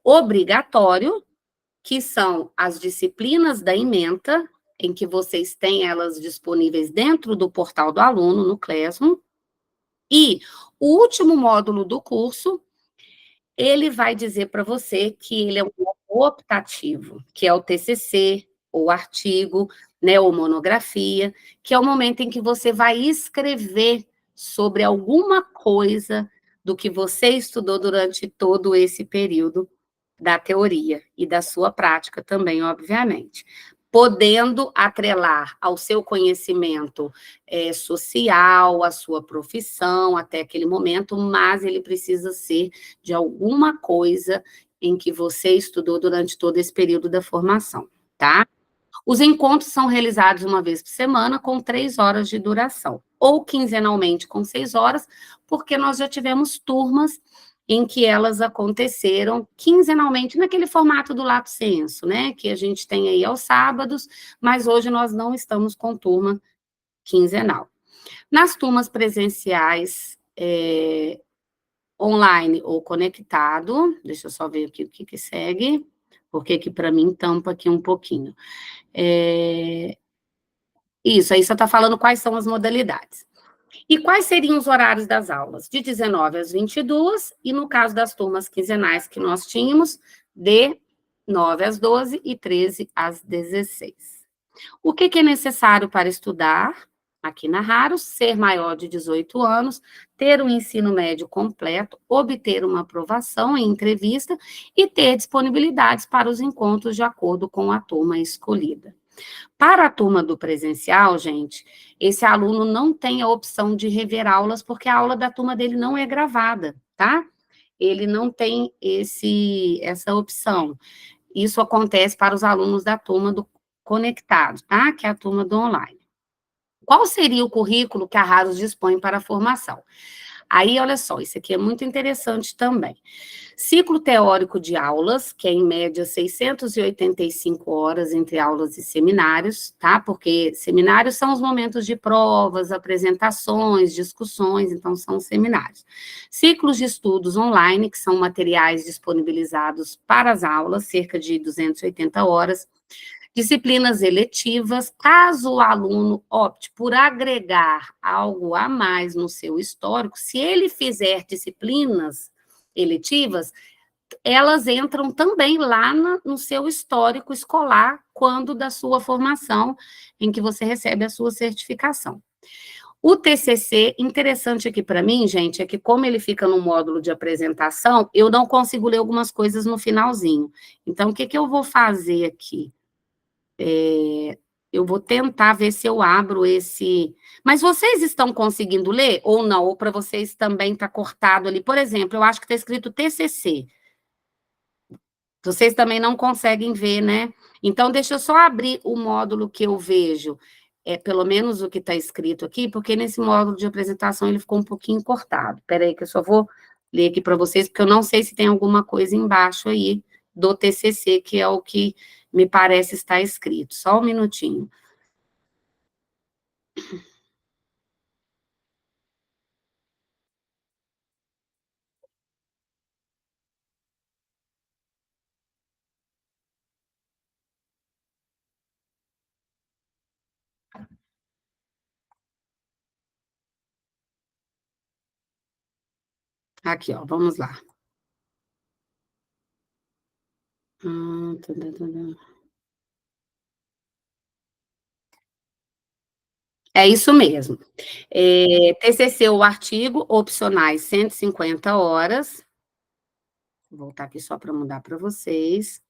obrigatório, que são as disciplinas da ementa, em que vocês têm elas disponíveis dentro do portal do aluno, no Classroom, e o último módulo do curso, ele vai dizer para você que ele é um optativo, que é o TCC, ou artigo, né, ou monografia, que é o momento em que você vai escrever sobre alguma coisa do que você estudou durante todo esse período da teoria e da sua prática também, obviamente. Podendo atrelar ao seu conhecimento social, à sua profissão, até aquele momento, mas ele precisa ser de alguma coisa em que você estudou durante todo esse período da formação, tá? Os encontros são realizados uma vez por semana, com 3 horas de duração, ou quinzenalmente com 6 horas, porque nós já tivemos turmas em que elas aconteceram quinzenalmente, naquele formato do Lato Senso, né, que a gente tem aí aos sábados, mas hoje nós não estamos com turma quinzenal. Nas turmas presenciais, online ou conectado, deixa eu só ver aqui o que segue, porque que para mim tampa aqui um pouquinho. Isso, aí você está falando quais são as modalidades. E quais seriam os horários das aulas? De 19 às 22, e no caso das turmas quinzenais que nós tínhamos, de 9 às 12 e 13 às 16. O que é necessário para estudar? Aqui na Raro, ser maior de 18 anos, ter um ensino médio completo, obter uma aprovação em entrevista e ter disponibilidades para os encontros de acordo com a turma escolhida. Para a turma do presencial, gente, esse aluno não tem a opção de rever aulas, porque a aula da turma dele não é gravada, tá? Ele não tem essa opção. Isso acontece para os alunos da turma do conectado, tá? Que é a turma do online. Qual seria o currículo que a Raros dispõe para a formação? Aí, olha só, isso aqui é muito interessante também. Ciclo teórico de aulas, que é em média 685 horas entre aulas e seminários, tá? Porque seminários são os momentos de provas, apresentações, discussões, então são os seminários. Ciclos de estudos online, que são materiais disponibilizados para as aulas, cerca de 280 horas. Disciplinas eletivas, caso o aluno opte por agregar algo a mais no seu histórico, se ele fizer disciplinas eletivas, elas entram também lá no seu histórico escolar, quando da sua formação, em que você recebe a sua certificação. O TCC, interessante aqui para mim, gente, é que como ele fica no módulo de apresentação, eu não consigo ler algumas coisas no finalzinho. Então, o que que eu vou fazer aqui? Eu vou tentar ver se eu abro esse... Mas vocês estão conseguindo ler ou não? Ou para vocês também está cortado ali? Por exemplo, eu acho que está escrito TCC. Vocês também não conseguem ver, né? Então, deixa eu só abrir o módulo que eu vejo, pelo menos o que está escrito aqui, porque nesse módulo de apresentação ele ficou um pouquinho cortado. Espera aí que eu só vou ler aqui para vocês, porque eu não sei se tem alguma coisa embaixo aí do TCC, que é o que me parece estar escrito. Só um minutinho. Aqui, ó, vamos lá. Tá, tá, tá, tá. É isso mesmo. TCC, o artigo, opcionais 150 horas. Vou voltar aqui só para mudar para vocês.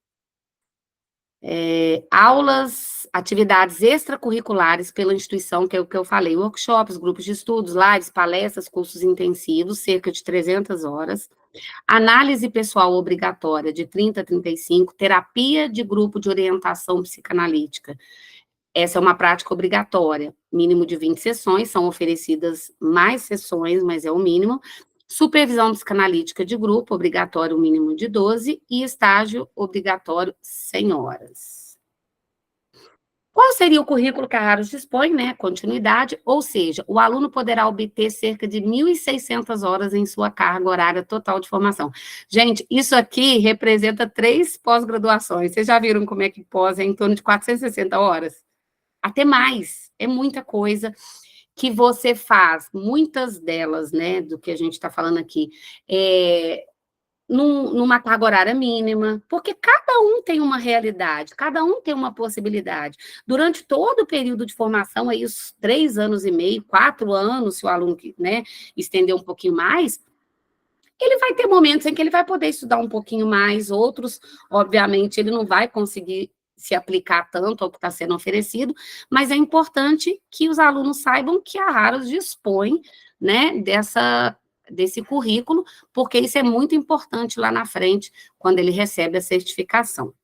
Aulas, atividades extracurriculares pela instituição, que é o que eu falei, workshops, grupos de estudos, lives, palestras, cursos intensivos, cerca de 300 horas. Análise pessoal obrigatória, de 30 a 35, terapia de grupo de orientação psicanalítica. Essa é uma prática obrigatória, mínimo de 20 sessões, são oferecidas mais sessões, mas é o mínimo. Supervisão psicanalítica de grupo, obrigatório, mínimo de 12, e estágio obrigatório, 100 horas. Qual seria o currículo que a Raros dispõe, né? Continuidade, ou seja, o aluno poderá obter cerca de 1.600 horas em sua carga horária total de formação. Gente, isso aqui representa 3 pós-graduações. Vocês já viram como é que pós é em torno de 460 horas? Até mais, é muita coisa que você faz, muitas delas, né, do que a gente está falando aqui, numa carga horária mínima, porque cada um tem uma realidade, cada um tem uma possibilidade. Durante todo o período de formação, aí os 3 anos e meio, 4 anos, se o aluno, né, estender um pouquinho mais, ele vai ter momentos em que ele vai poder estudar um pouquinho mais, outros, obviamente, ele não vai conseguir se aplicar tanto ao que está sendo oferecido, mas é importante que os alunos saibam que a Raros dispõe, né, desse currículo, porque isso é muito importante lá na frente, quando ele recebe a certificação.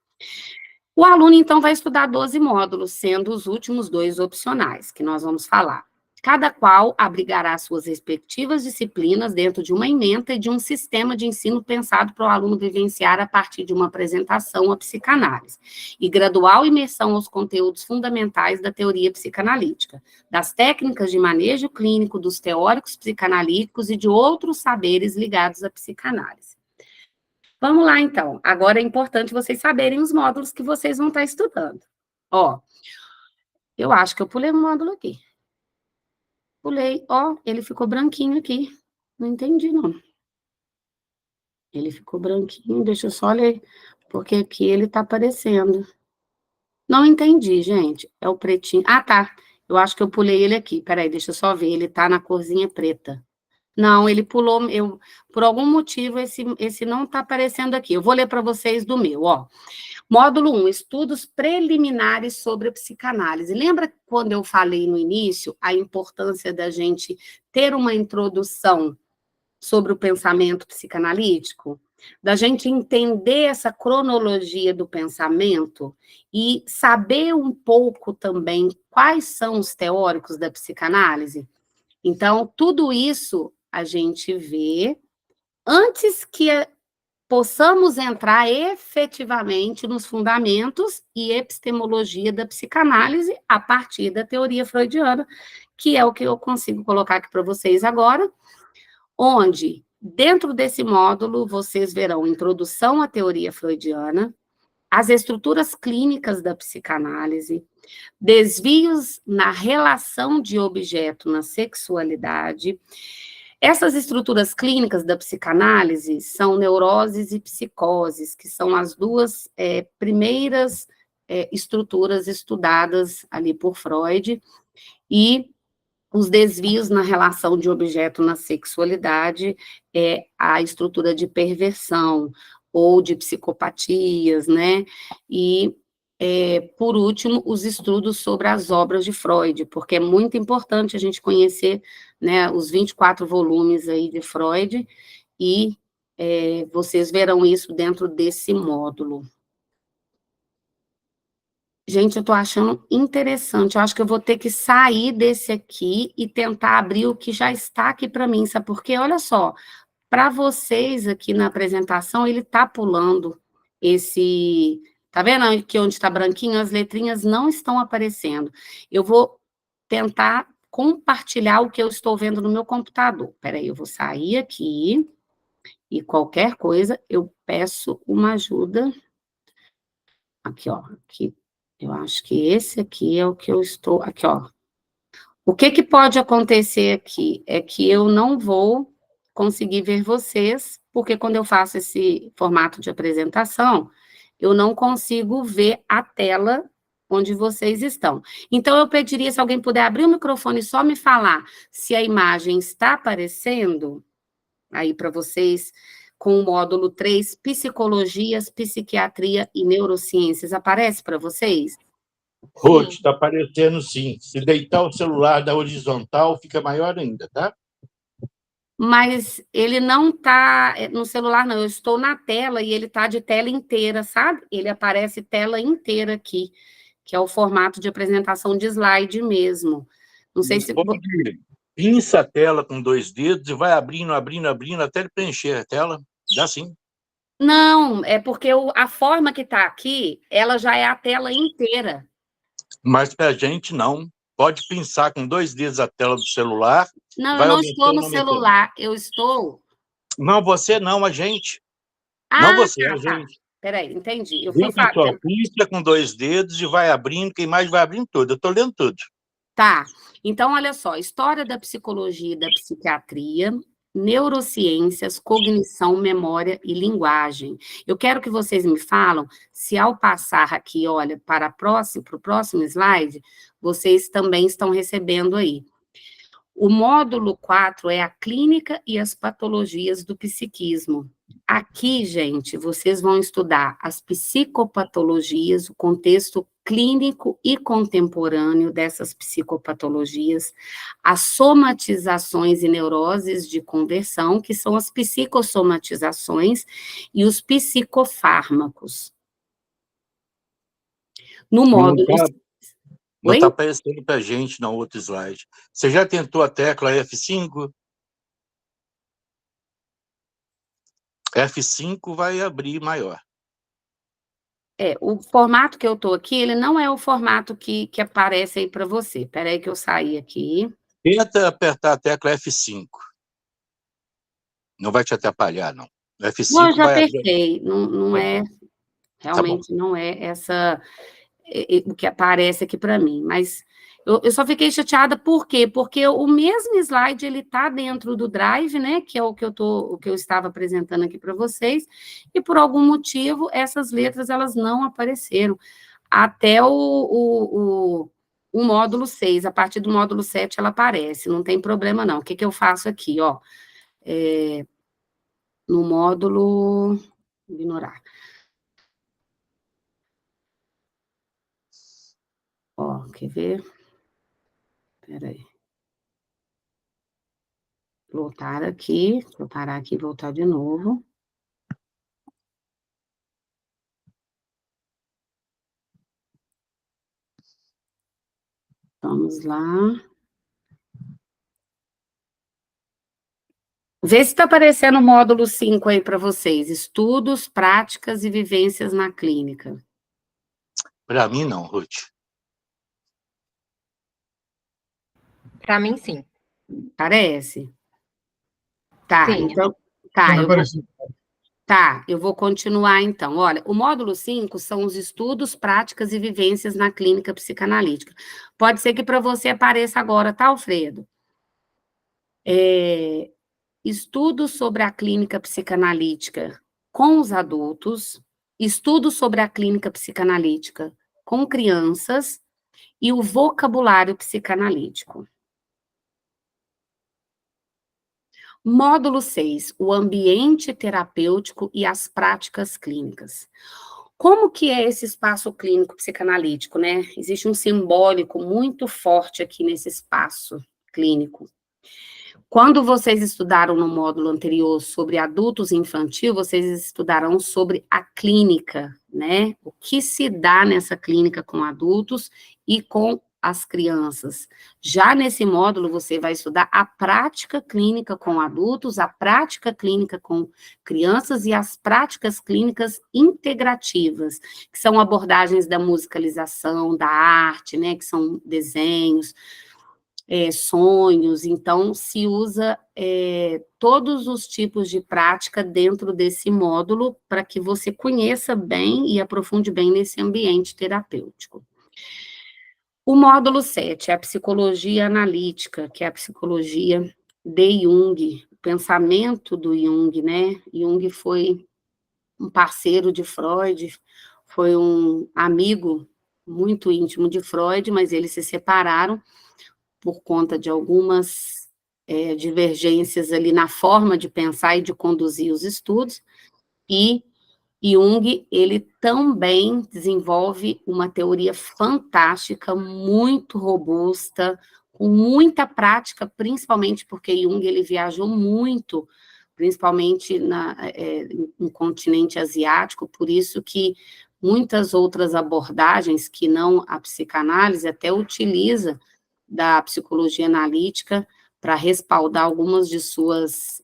O aluno, então, vai estudar 12 módulos, sendo os últimos 2 opcionais, que nós vamos falar. Cada qual abrigará suas respectivas disciplinas dentro de uma ementa e de um sistema de ensino pensado para o aluno vivenciar a partir de uma apresentação à psicanálise, e gradual imersão aos conteúdos fundamentais da teoria psicanalítica, das técnicas de manejo clínico, dos teóricos psicanalíticos e de outros saberes ligados à psicanálise. Vamos lá, então. Agora é importante vocês saberem os módulos que vocês vão estar estudando. Ó, eu acho que eu pulei um módulo aqui. Pulei, ó, ele ficou branquinho aqui. Não entendi, não. Ele ficou branquinho, deixa eu só ler, porque aqui ele tá aparecendo. Não entendi, gente. É o pretinho. Ah, tá. Eu acho que eu pulei ele aqui. Peraí, deixa eu só ver. Ele tá na corzinha preta. Não, ele pulou. Por algum motivo, esse não tá aparecendo aqui. Eu vou ler para vocês do meu, ó. Módulo 1, estudos preliminares sobre a psicanálise. Lembra quando eu falei no início a importância da gente ter uma introdução sobre o pensamento psicanalítico? da gente entender essa cronologia do pensamento e saber um pouco também quais são os teóricos da psicanálise. Então, tudo isso a gente vê antes que possamos entrar efetivamente nos fundamentos e epistemologia da psicanálise a partir da teoria freudiana, que é o que eu consigo colocar aqui para vocês agora, onde, dentro desse módulo, vocês verão introdução à teoria freudiana, as estruturas clínicas da psicanálise, desvios na relação de objeto na sexualidade. Essas estruturas clínicas da psicanálise são neuroses e psicoses, que são as duas primeiras estruturas estudadas ali por Freud, e os desvios na relação de objeto na sexualidade é a estrutura de perversão ou de psicopatias, né? E, por último, os estudos sobre as obras de Freud, porque é muito importante a gente conhecer, né, os 24 volumes aí de Freud, e vocês verão isso dentro desse módulo. Gente, eu estou achando interessante. Eu acho que eu vou ter que sair desse aqui e tentar abrir o que já está aqui para mim, sabe por quê? Olha só, para vocês aqui na apresentação, ele está pulando esse. Tá vendo aqui onde está branquinho? As letrinhas não estão aparecendo. Eu vou tentar compartilhar o que eu estou vendo no meu computador. Espera aí, eu vou sair aqui e qualquer coisa eu peço uma ajuda. Aqui, ó. Aqui. Eu acho que esse aqui é o que eu estou. Aqui, ó. O que que pode acontecer aqui? É que eu não vou conseguir ver vocês, porque quando eu faço esse formato de apresentação, eu não consigo ver a tela onde vocês estão. Então, eu pediria, se alguém puder abrir o microfone e só me falar se a imagem está aparecendo aí para vocês, com o módulo 3, Psicologias, Psiquiatria e Neurociências. Aparece para vocês? Ruth, está aparecendo sim. Se deitar o celular da horizontal, fica maior ainda, tá? Mas ele não está no celular, não. Eu estou na tela e ele está de tela inteira, sabe? Ele aparece tela inteira aqui, que é o formato de apresentação de slide mesmo. Não sei se. Pode pinça a tela com 2 dedos e vai abrindo, abrindo, abrindo, até ele preencher a tela. Dá sim. Não, é porque a forma que está aqui, ela já é a tela inteira. Mas para a gente, não. Pode pinçar com 2 dedos a tela do celular. Não, eu Vai não estou no aumentando, aumentando. celular, eu estou. Não, você não, a gente. Não Ah, você, a tá. gente. Peraí, entendi. Eu fui Vem, pessoal, fazer. pinça com 2 dedos e vai abrindo, quem mais vai abrindo tudo. Eu estou lendo tudo. Tá. Então, olha só, história da psicologia e da psiquiatria, neurociências, cognição, memória e linguagem. Eu quero que vocês me falam se ao passar aqui, olha, para o próximo slide, vocês também estão recebendo aí. O módulo 4 é a clínica e as patologias do psiquismo. Aqui, gente, vocês vão estudar as psicopatologias, o contexto clínico e contemporâneo dessas psicopatologias, as somatizações e neuroses de conversão, que são as psicossomatizações, e os psicofármacos. No módulo. Não Oi? está aparecendo para a gente no outro slide. Você já tentou a tecla F5? F5 vai abrir maior. O formato que eu estou aqui, ele não é o formato que aparece aí para você. Espera aí que eu saí aqui. Tenta apertar a tecla F5. Não vai te atrapalhar, não. O Não, eu F5 já vai abrir. apertei, não é, Tá bom. realmente não é o que aparece aqui para mim, mas eu só fiquei chateada, por quê? Porque o mesmo slide, ele está dentro do Drive, né, que é o que eu estava apresentando aqui para vocês, e por algum motivo, essas letras, elas não apareceram, até o módulo 6, a partir do módulo 7 ela aparece, não tem problema não. O que que eu faço aqui, ó? No módulo... ignorar. Ó, quer ver? Espera aí. Voltar aqui, vou parar aqui e voltar de novo. Vamos lá. Vê se está aparecendo o módulo 5 aí para vocês. Estudos, práticas e vivências na clínica. Para mim, não, Ruth. Para mim, sim. Parece? Tá, Sim. então... Tá, Sim, apareceu. Tá, eu vou continuar então. Olha, o módulo 5 são os estudos, práticas e vivências na clínica psicanalítica. Pode ser que para você apareça agora, tá, Alfredo? Estudos sobre a clínica psicanalítica com os adultos, estudos sobre a clínica psicanalítica com crianças e o vocabulário psicanalítico. Módulo 6, o ambiente terapêutico e as práticas clínicas. Como que é esse espaço clínico psicanalítico, né? Existe um simbólico muito forte aqui nesse espaço clínico. Quando vocês estudaram no módulo anterior sobre adultos e infantil, vocês estudaram sobre a clínica, né? O que se dá nessa clínica com adultos e com as crianças. Já nesse módulo, você vai estudar a prática clínica com adultos, a prática clínica com crianças e as práticas clínicas integrativas, que são abordagens da musicalização, da arte, né? Que são desenhos, sonhos, então se usa todos os tipos de prática dentro desse módulo para que você conheça bem e aprofunde bem nesse ambiente terapêutico. O módulo 7 é a psicologia analítica, que é a psicologia de Jung, o pensamento do Jung, né? Jung foi um parceiro de Freud, foi um amigo muito íntimo de Freud, mas eles se separaram por conta de algumas divergências ali na forma de pensar e de conduzir os estudos, e Jung, ele também desenvolve uma teoria fantástica, muito robusta, com muita prática, principalmente porque Jung, ele viajou muito, principalmente no continente asiático, por isso que muitas outras abordagens, que não a psicanálise, até utiliza da psicologia analítica para respaldar algumas de suas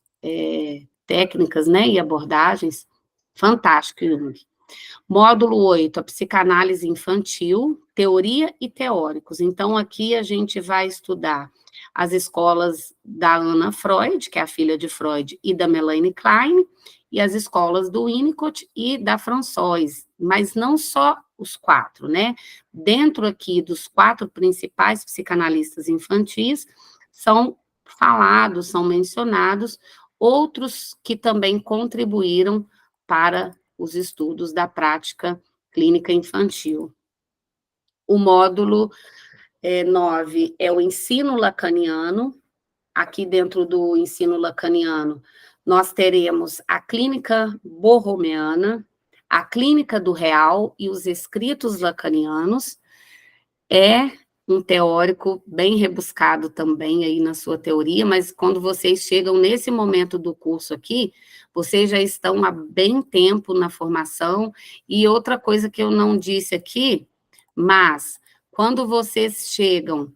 técnicas, né, e abordagens. Fantástico, Jung. Módulo 8, a psicanálise infantil, teoria e teóricos. Então, aqui a gente vai estudar as escolas da Anna Freud, que é a filha de Freud, e da Melanie Klein, e as escolas do Winnicott e da François, mas não só os 4, né? Dentro aqui dos 4 principais psicanalistas infantis, são falados, são mencionados outros que também contribuíram para os estudos da prática clínica infantil. O módulo 9 é o ensino lacaniano. Aqui dentro do ensino lacaniano, nós teremos a clínica borromeana, a clínica do real e os escritos lacanianos. É um teórico bem rebuscado também aí na sua teoria, mas quando vocês chegam nesse momento do curso aqui, vocês já estão há bem tempo na formação. E outra coisa que eu não disse aqui, mas quando vocês chegam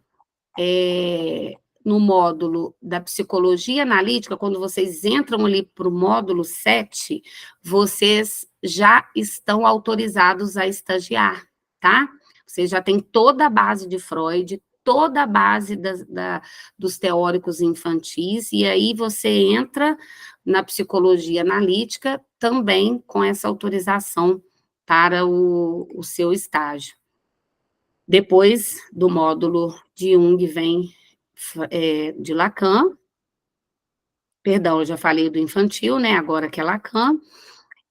no módulo da psicologia analítica, quando vocês entram ali para o módulo 7, vocês já estão autorizados a estagiar, tá? Vocês já têm toda a base de Freud, toda a base dos teóricos infantis, e aí você entra na psicologia analítica também com essa autorização para o seu estágio. Depois do módulo de Jung vem de Lacan, perdão, eu já falei do infantil, né, agora que é Lacan,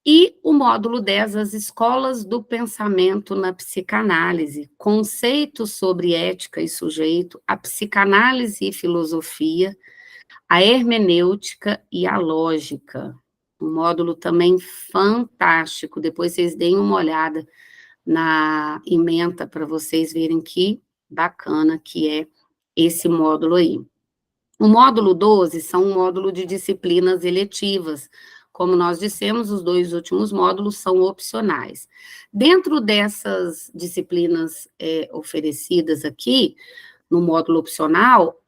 e o módulo 10, as escolas do pensamento na psicanálise, conceitos sobre ética e sujeito, a psicanálise e filosofia, a hermenêutica e a lógica. Um módulo também fantástico, depois vocês deem uma olhada na ementa para vocês verem que bacana que é esse módulo aí. O módulo 12 são um módulo de disciplinas eletivas. Como nós dissemos, os 2 últimos módulos são opcionais. Dentro dessas disciplinas oferecidas aqui, no módulo opcional,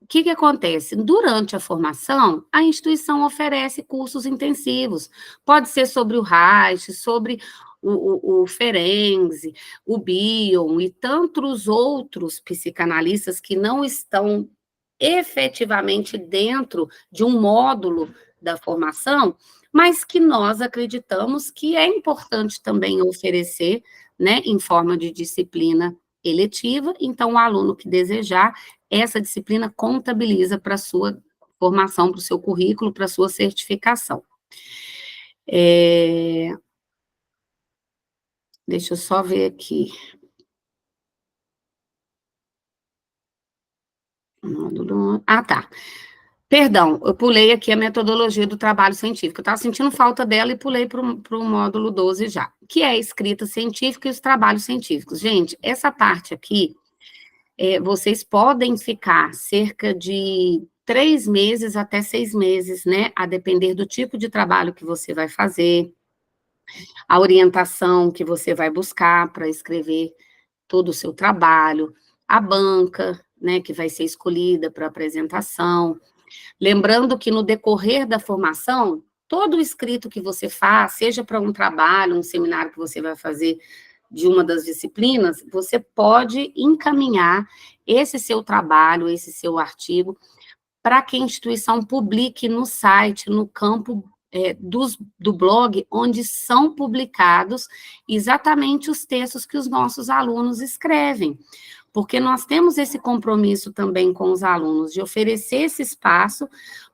o que acontece? Durante a formação, a instituição oferece cursos intensivos. Pode ser sobre o Reich, sobre o Ferenczi, o Bion e tantos outros psicanalistas que não estão efetivamente dentro de um módulo da formação, mas que nós acreditamos que é importante também oferecer, né, em forma de disciplina eletiva. Então, o aluno que desejar, essa disciplina contabiliza para a sua formação, para o seu currículo, para a sua certificação. Deixa eu só ver aqui. Ah, tá. Perdão, eu pulei aqui a metodologia do trabalho científico. Eu estava sentindo falta dela e pulei para o módulo 12 já, que é a escrita científica e os trabalhos científicos. Gente, essa parte aqui, vocês podem ficar cerca de 3 meses até 6 meses, né? A depender do tipo de trabalho que você vai fazer, a orientação que você vai buscar para escrever todo o seu trabalho, a banca, né, que vai ser escolhida para apresentação. Lembrando que no decorrer da formação, todo o escrito que você faz, seja para um trabalho, um seminário que você vai fazer de uma das disciplinas, você pode encaminhar esse seu trabalho, esse seu artigo, para que a instituição publique no site, no campo do blog, onde são publicados exatamente os textos que os nossos alunos escrevem. Porque nós temos esse compromisso também com os alunos, de oferecer esse espaço,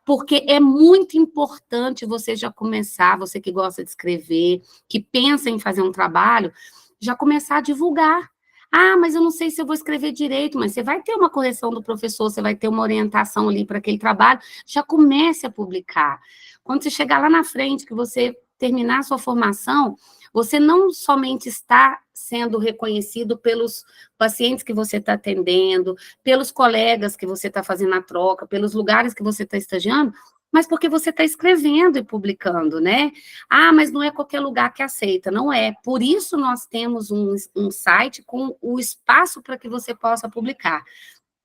porque é muito importante você já começar, você que gosta de escrever, que pensa em fazer um trabalho, já começar a divulgar. Ah, mas eu não sei se eu vou escrever direito, mas você vai ter uma correção do professor, você vai ter uma orientação ali para aquele trabalho, já comece a publicar. Quando você chegar lá na frente, que você terminar a sua formação, você não somente está sendo reconhecido pelos pacientes que você está atendendo, pelos colegas que você está fazendo a troca, pelos lugares que você está estagiando, mas porque você está escrevendo e publicando, né? Ah, mas não é qualquer lugar que aceita. Não é. Por isso nós temos um site com o espaço para que você possa publicar.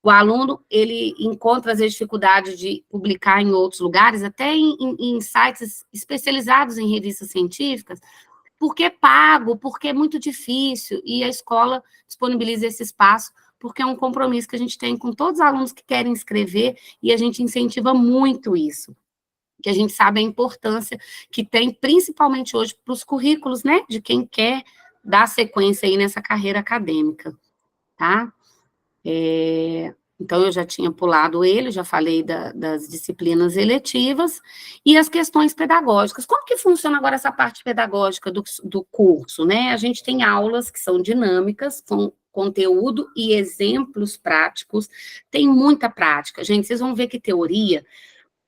O aluno, ele encontra, às vezes, dificuldade de publicar em outros lugares, até em sites especializados em revistas científicas, porque é pago, porque é muito difícil, e a escola disponibiliza esse espaço, porque é um compromisso que a gente tem com todos os alunos que querem escrever, e a gente incentiva muito isso, que a gente sabe a importância que tem, principalmente hoje, para os currículos, né, de quem quer dar sequência aí nessa carreira acadêmica, tá? Então, eu já tinha pulado ele, já falei das disciplinas eletivas, e as questões pedagógicas. Como que funciona agora essa parte pedagógica do curso, né? A gente tem aulas que são dinâmicas, com conteúdo e exemplos práticos, tem muita prática. Gente, vocês vão ver que teoria,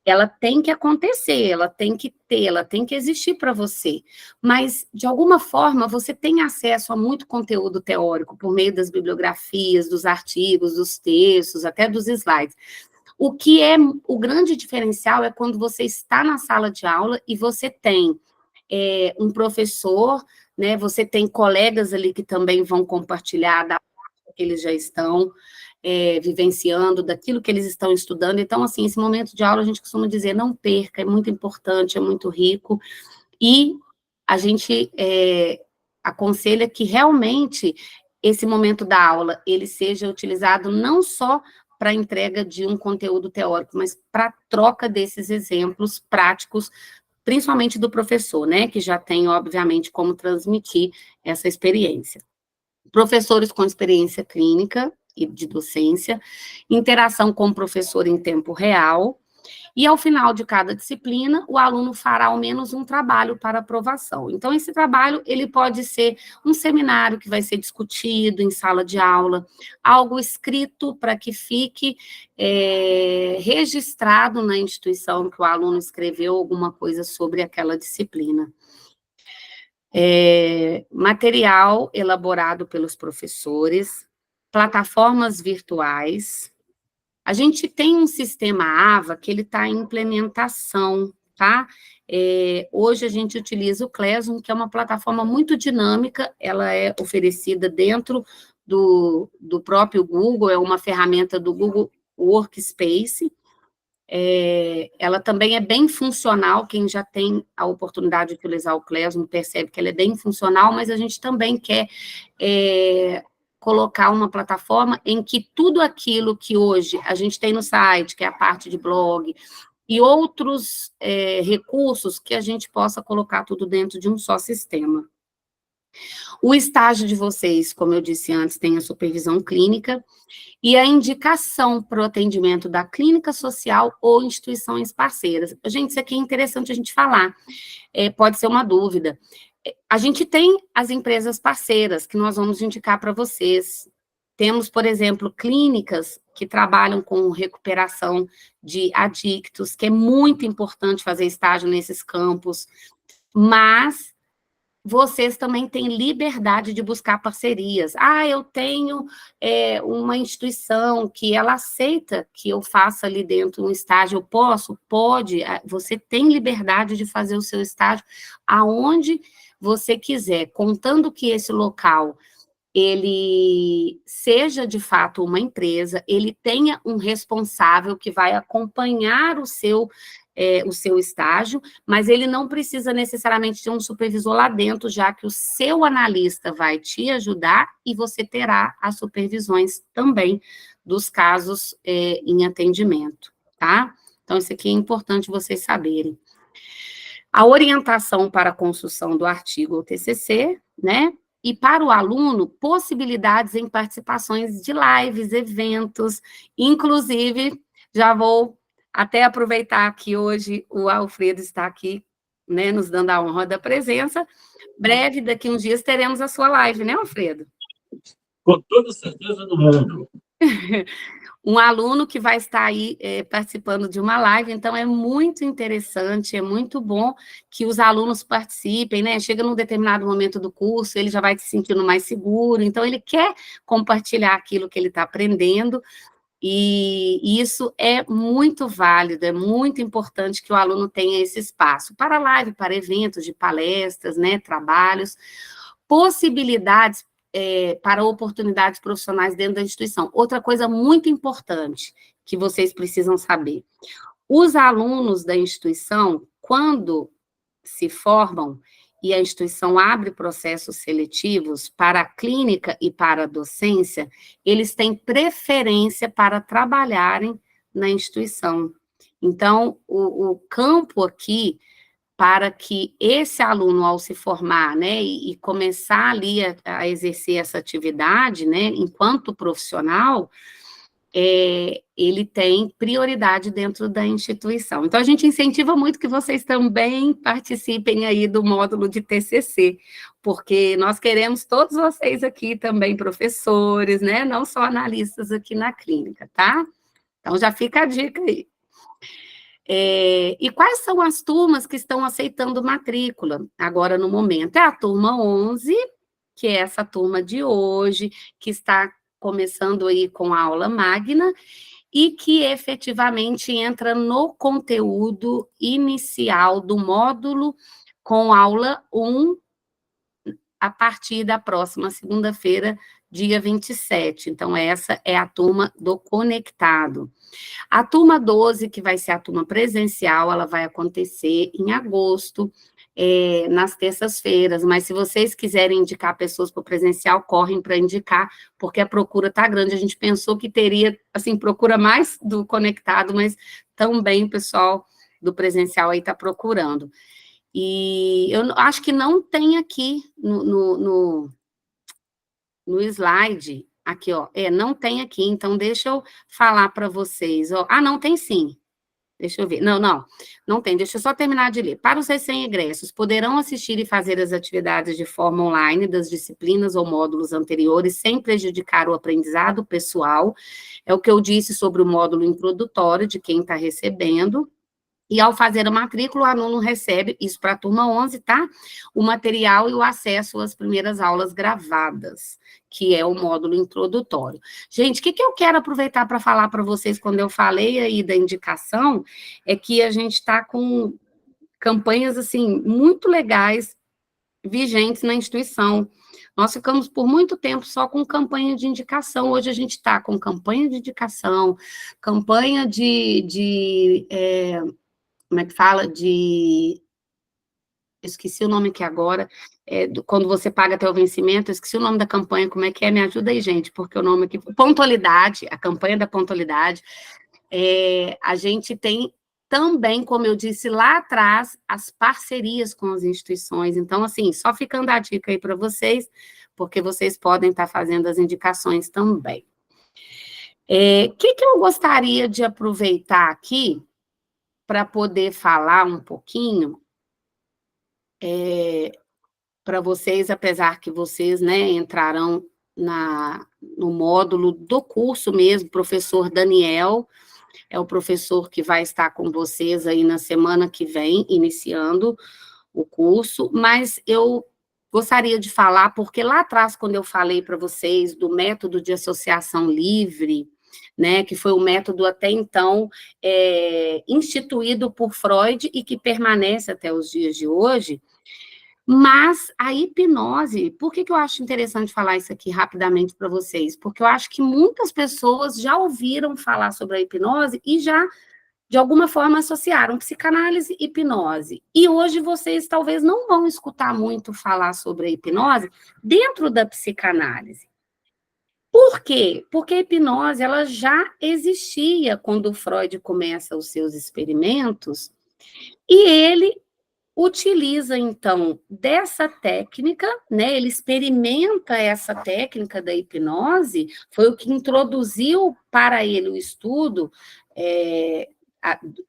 ela tem que acontecer, ela tem que ter, ela tem que existir para você. Mas, de alguma forma, você tem acesso a muito conteúdo teórico por meio das bibliografias, dos artigos, dos textos, até dos slides. O que é o grande diferencial é quando você está na sala de aula e você tem um professor, né, você tem colegas ali que também vão compartilhar da prática que eles já estão vivenciando, daquilo que eles estão estudando. Então, assim, esse momento de aula, a gente costuma dizer, não perca, é muito importante, é muito rico, e a gente aconselha que realmente esse momento da aula, ele seja utilizado não só para a entrega de um conteúdo teórico, mas para a troca desses exemplos práticos, principalmente do professor, né, que já tem, obviamente, como transmitir essa experiência. Professores com experiência clínica e de docência, interação com o professor em tempo real, e ao final de cada disciplina, o aluno fará ao menos um trabalho para aprovação. Então, esse trabalho, ele pode ser um seminário que vai ser discutido em sala de aula, algo escrito para que fique registrado na instituição que o aluno escreveu alguma coisa sobre aquela disciplina. Material elaborado pelos professores, plataformas virtuais. A gente tem um sistema AVA que ele está em implementação, tá? Hoje a gente utiliza o Classroom, que é uma plataforma muito dinâmica, ela é oferecida dentro do próprio Google, é uma ferramenta do Google Workspace. Ela também é bem funcional, quem já tem a oportunidade de utilizar o Classroom percebe que ela é bem funcional, mas a gente também quer colocar uma plataforma em que tudo aquilo que hoje a gente tem no site, que é a parte de blog, e outros recursos que a gente possa colocar tudo dentro de um só sistema. O estágio de vocês, como eu disse antes, tem a supervisão clínica, e a indicação para o atendimento da clínica social ou instituições parceiras. Gente, isso aqui é interessante a gente falar, pode ser uma dúvida. A gente tem as empresas parceiras que nós vamos indicar para vocês. Temos, por exemplo, clínicas que trabalham com recuperação de adictos, que é muito importante fazer estágio nesses campos, mas vocês também têm liberdade de buscar parcerias. Eu tenho uma instituição que ela aceita que eu faça ali dentro um estágio, eu posso? Pode. Você tem liberdade de fazer o seu estágio aonde você quiser, contando que esse local ele seja de fato uma empresa, ele tenha um responsável que vai acompanhar o seu estágio, mas ele não precisa necessariamente ter um supervisor lá dentro, já que o seu analista vai te ajudar e você terá as supervisões também dos casos em atendimento, tá? Então, isso aqui é importante vocês saberem. A orientação para a construção do artigo ou TCC, né? E para o aluno, possibilidades em participações de lives, eventos, inclusive, já vou até aproveitar que hoje o Alfredo está aqui, né, nos dando a honra da presença. Breve, daqui uns dias, teremos a sua live, né, Alfredo? Com toda certeza do mundo. Um aluno que vai estar aí participando de uma live, então é muito interessante, é muito bom que os alunos participem, né? Chega num determinado momento do curso, ele já vai se sentindo mais seguro, então ele quer compartilhar aquilo que ele está aprendendo, e isso é muito válido, é muito importante que o aluno tenha esse espaço para live, para eventos de palestras, né, trabalhos, possibilidades para oportunidades profissionais dentro da instituição. Outra coisa muito importante que vocês precisam saber, os alunos da instituição, quando se formam e a instituição abre processos seletivos para a clínica e para a docência, eles têm preferência para trabalharem na instituição. Então, o campo aqui, para que esse aluno, ao se formar, né, e começar ali a exercer essa atividade, né, enquanto profissional, ele tem prioridade dentro da instituição. Então, a gente incentiva muito que vocês também participem aí do módulo de TCC, porque nós queremos todos vocês aqui também professores, né, não só analistas aqui na clínica, tá? Então, já fica a dica aí. E quais são as turmas que estão aceitando matrícula agora no momento? É a turma 11, que é essa turma de hoje, que está começando aí com a aula magna, e que efetivamente entra no conteúdo inicial do módulo com aula 1, a partir da próxima segunda-feira, dia 27. Então, essa é a turma do Conectado. A turma 12, que vai ser a turma presencial, ela vai acontecer em agosto, nas terças-feiras, mas se vocês quiserem indicar pessoas para o presencial, correm para indicar, porque a procura está grande. A gente pensou que teria, assim, procura mais do Conectado, mas também o pessoal do presencial aí está procurando. E eu acho que não tem aqui no slide, aqui, ó, não tem aqui, então deixa eu falar para vocês, ó. Não, tem sim. Deixa eu ver. Não tem. Deixa eu só terminar de ler. Para os recém-egressos, poderão assistir e fazer as atividades de forma online das disciplinas ou módulos anteriores, sem prejudicar o aprendizado pessoal. É o que eu disse sobre o módulo introdutório de quem está recebendo. E ao fazer a matrícula, o aluno recebe, isso para a turma 11, tá? O material e o acesso às primeiras aulas gravadas, que é o módulo introdutório. Gente, o que eu quero aproveitar para falar para vocês, quando eu falei aí da indicação, é que a gente está com campanhas, assim, muito legais, vigentes na instituição. Nós ficamos por muito tempo só com campanha de indicação. Hoje a gente está com campanha de indicação, campanha como é que fala? Esqueci o nome aqui agora, quando você paga até o vencimento, eu esqueci o nome da campanha, como é que é? Me ajuda aí, gente, porque o nome aqui... Pontualidade, a campanha da pontualidade. A gente tem também, como eu disse lá atrás, as parcerias com as instituições. Então, assim, só ficando a dica aí para vocês, porque vocês podem estar fazendo as indicações também. O que eu gostaria de aproveitar aqui para poder falar um pouquinho para vocês, apesar que vocês, né, entrarão no módulo do curso mesmo, professor Daniel, é o professor que vai estar com vocês aí na semana que vem, iniciando o curso, mas eu gostaria de falar, porque lá atrás, quando eu falei para vocês do método de associação livre, né, que foi o método até então instituído por Freud e que permanece até os dias de hoje, mas a hipnose, por que eu acho interessante falar isso aqui rapidamente para vocês? Porque eu acho que muitas pessoas já ouviram falar sobre a hipnose e já, de alguma forma, associaram psicanálise e hipnose. E hoje vocês talvez não vão escutar muito falar sobre a hipnose dentro da psicanálise. Por quê? Porque a hipnose ela já existia quando Freud começa os seus experimentos e ele utiliza, então, dessa técnica, né? Ele experimenta essa técnica da hipnose, foi o que introduziu para ele o estudo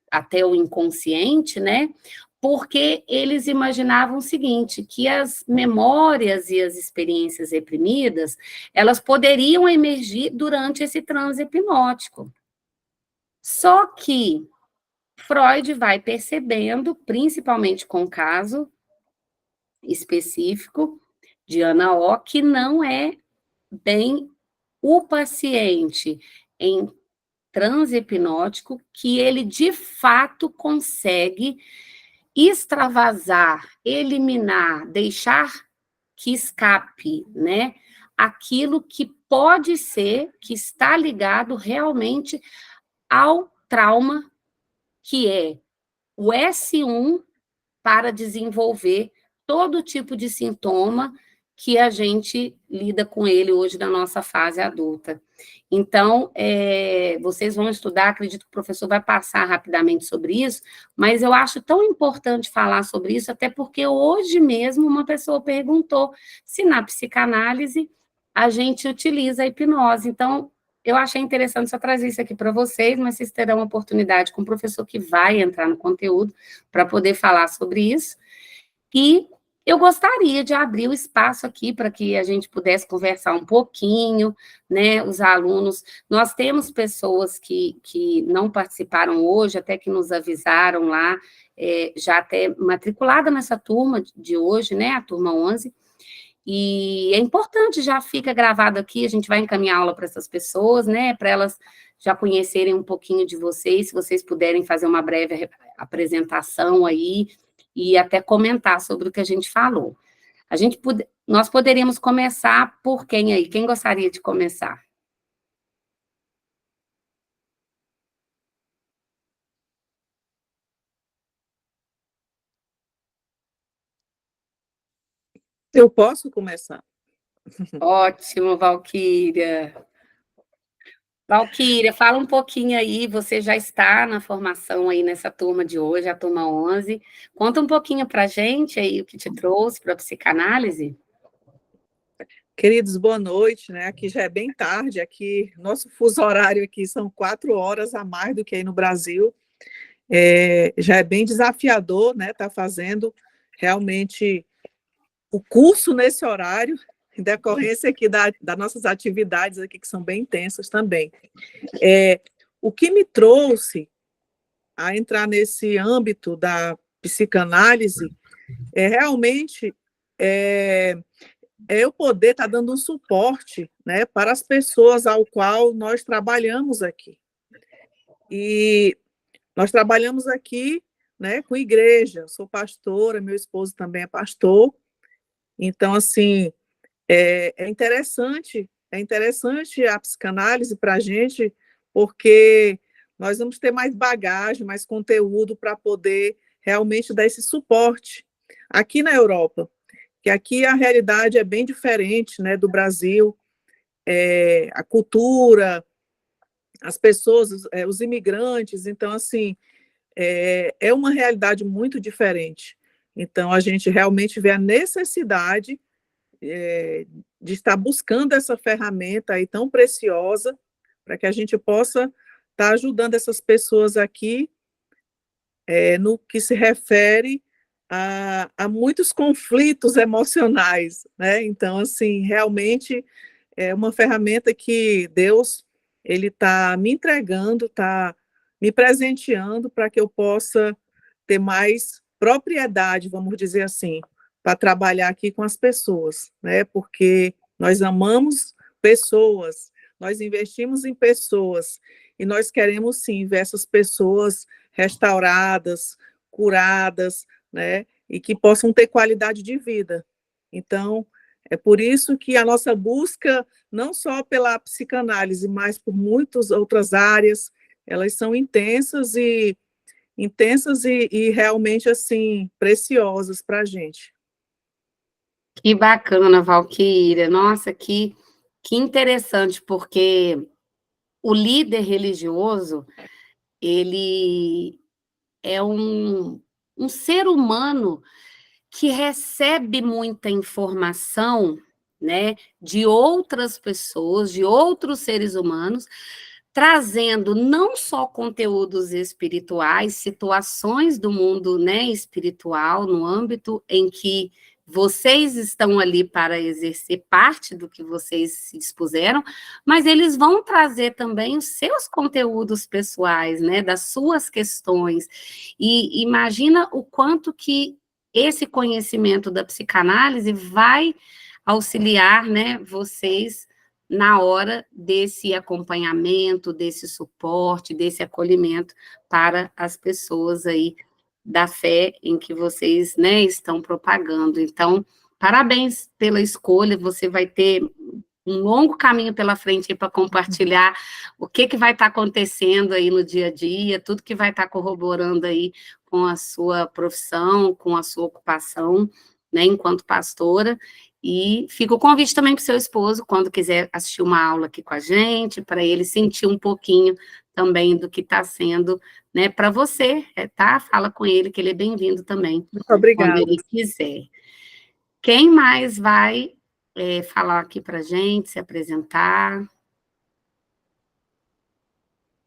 até o inconsciente, né? Porque eles imaginavam o seguinte, que as memórias e as experiências reprimidas, elas poderiam emergir durante esse transe hipnótico. Só que Freud vai percebendo, principalmente com o caso específico de Ana O, que não é bem o paciente em transe hipnótico que ele, de fato, consegue extravasar, eliminar, deixar que escape, né? Aquilo que pode ser, que está ligado realmente ao trauma, que é o S1 para desenvolver todo tipo de sintoma que a gente lida com ele hoje na nossa fase adulta. Então, vocês vão estudar, acredito que o professor vai passar rapidamente sobre isso, mas eu acho tão importante falar sobre isso, até porque hoje mesmo uma pessoa perguntou se na psicanálise a gente utiliza a hipnose. Então, eu achei interessante só trazer isso aqui para vocês, mas vocês terão oportunidade com o professor que vai entrar no conteúdo para poder falar sobre isso. E eu gostaria de abrir o espaço aqui para que a gente pudesse conversar um pouquinho, né? Os alunos, nós temos pessoas que não participaram hoje, até que nos avisaram lá, já até matriculada nessa turma de hoje, né? A turma 11. E é importante, já fica gravado aqui, a gente vai encaminhar aula para essas pessoas, né, para elas já conhecerem um pouquinho de vocês, se vocês puderem fazer uma breve apresentação aí, e até comentar sobre o que a gente falou. Nós poderíamos começar por quem aí? Quem gostaria de começar? Eu posso começar? Ótimo, Valquíria. Valquíria, fala um pouquinho aí, você já está na formação aí nessa turma de hoje, a turma 11. Conta um pouquinho para a gente aí o que te trouxe para a psicanálise. Queridos, boa noite, né? Aqui já é bem tarde, aqui, nosso fuso horário aqui são 4 horas a mais do que aí no Brasil. Já é bem desafiador, né? Tá fazendo realmente o curso nesse horário, em decorrência aqui das nossas atividades aqui, que são bem intensas também. O que me trouxe a entrar nesse âmbito da psicanálise realmente eu poder estar dando um suporte, né, para as pessoas ao qual nós trabalhamos aqui. E nós trabalhamos aqui, né, com igreja, eu sou pastora, meu esposo também é pastor, então, assim, é interessante a psicanálise para a gente, porque nós vamos ter mais bagagem, mais conteúdo para poder realmente dar esse suporte. Aqui na Europa, que aqui a realidade é bem diferente, né, do Brasil, a cultura, as pessoas, os imigrantes, então, assim, é uma realidade muito diferente. Então, a gente realmente vê a necessidade de estar buscando essa ferramenta aí tão preciosa para que a gente possa estar ajudando essas pessoas aqui no que se refere a muitos conflitos emocionais, né? Então, assim, realmente é uma ferramenta que Deus ele está me entregando, está me presenteando para que eu possa ter mais propriedade, vamos dizer assim, para trabalhar aqui com as pessoas, né? Porque nós amamos pessoas, nós investimos em pessoas e nós queremos sim ver essas pessoas restauradas, curadas, né? E que possam ter qualidade de vida. Então, é por isso que a nossa busca, não só pela psicanálise, mas por muitas outras áreas, elas são intensas e realmente assim preciosas para a gente. Que bacana, Valquíria. Nossa, que interessante, porque o líder religioso, ele é um ser humano que recebe muita informação, né, de outras pessoas, de outros seres humanos, trazendo não só conteúdos espirituais, situações do mundo, né, espiritual, no âmbito em que vocês estão ali para exercer parte do que vocês se dispuseram, mas eles vão trazer também os seus conteúdos pessoais, né, das suas questões. E imagina o quanto que esse conhecimento da psicanálise vai auxiliar, né, vocês na hora desse acompanhamento, desse suporte, desse acolhimento para as pessoas aí da fé em que vocês, né, estão propagando. Então, parabéns pela escolha, você vai ter um longo caminho pela frente para compartilhar o que vai estar acontecendo aí no dia a dia, tudo que vai estar corroborando aí com a sua profissão, com a sua ocupação, né, enquanto pastora. E fica o convite também para o seu esposo, quando quiser assistir uma aula aqui com a gente, para ele sentir um pouquinho também do que está sendo, né, para você, tá? Fala com ele que ele é bem-vindo também, Muito obrigada. quando ele quiser. Quem mais vai falar aqui para a gente, se apresentar?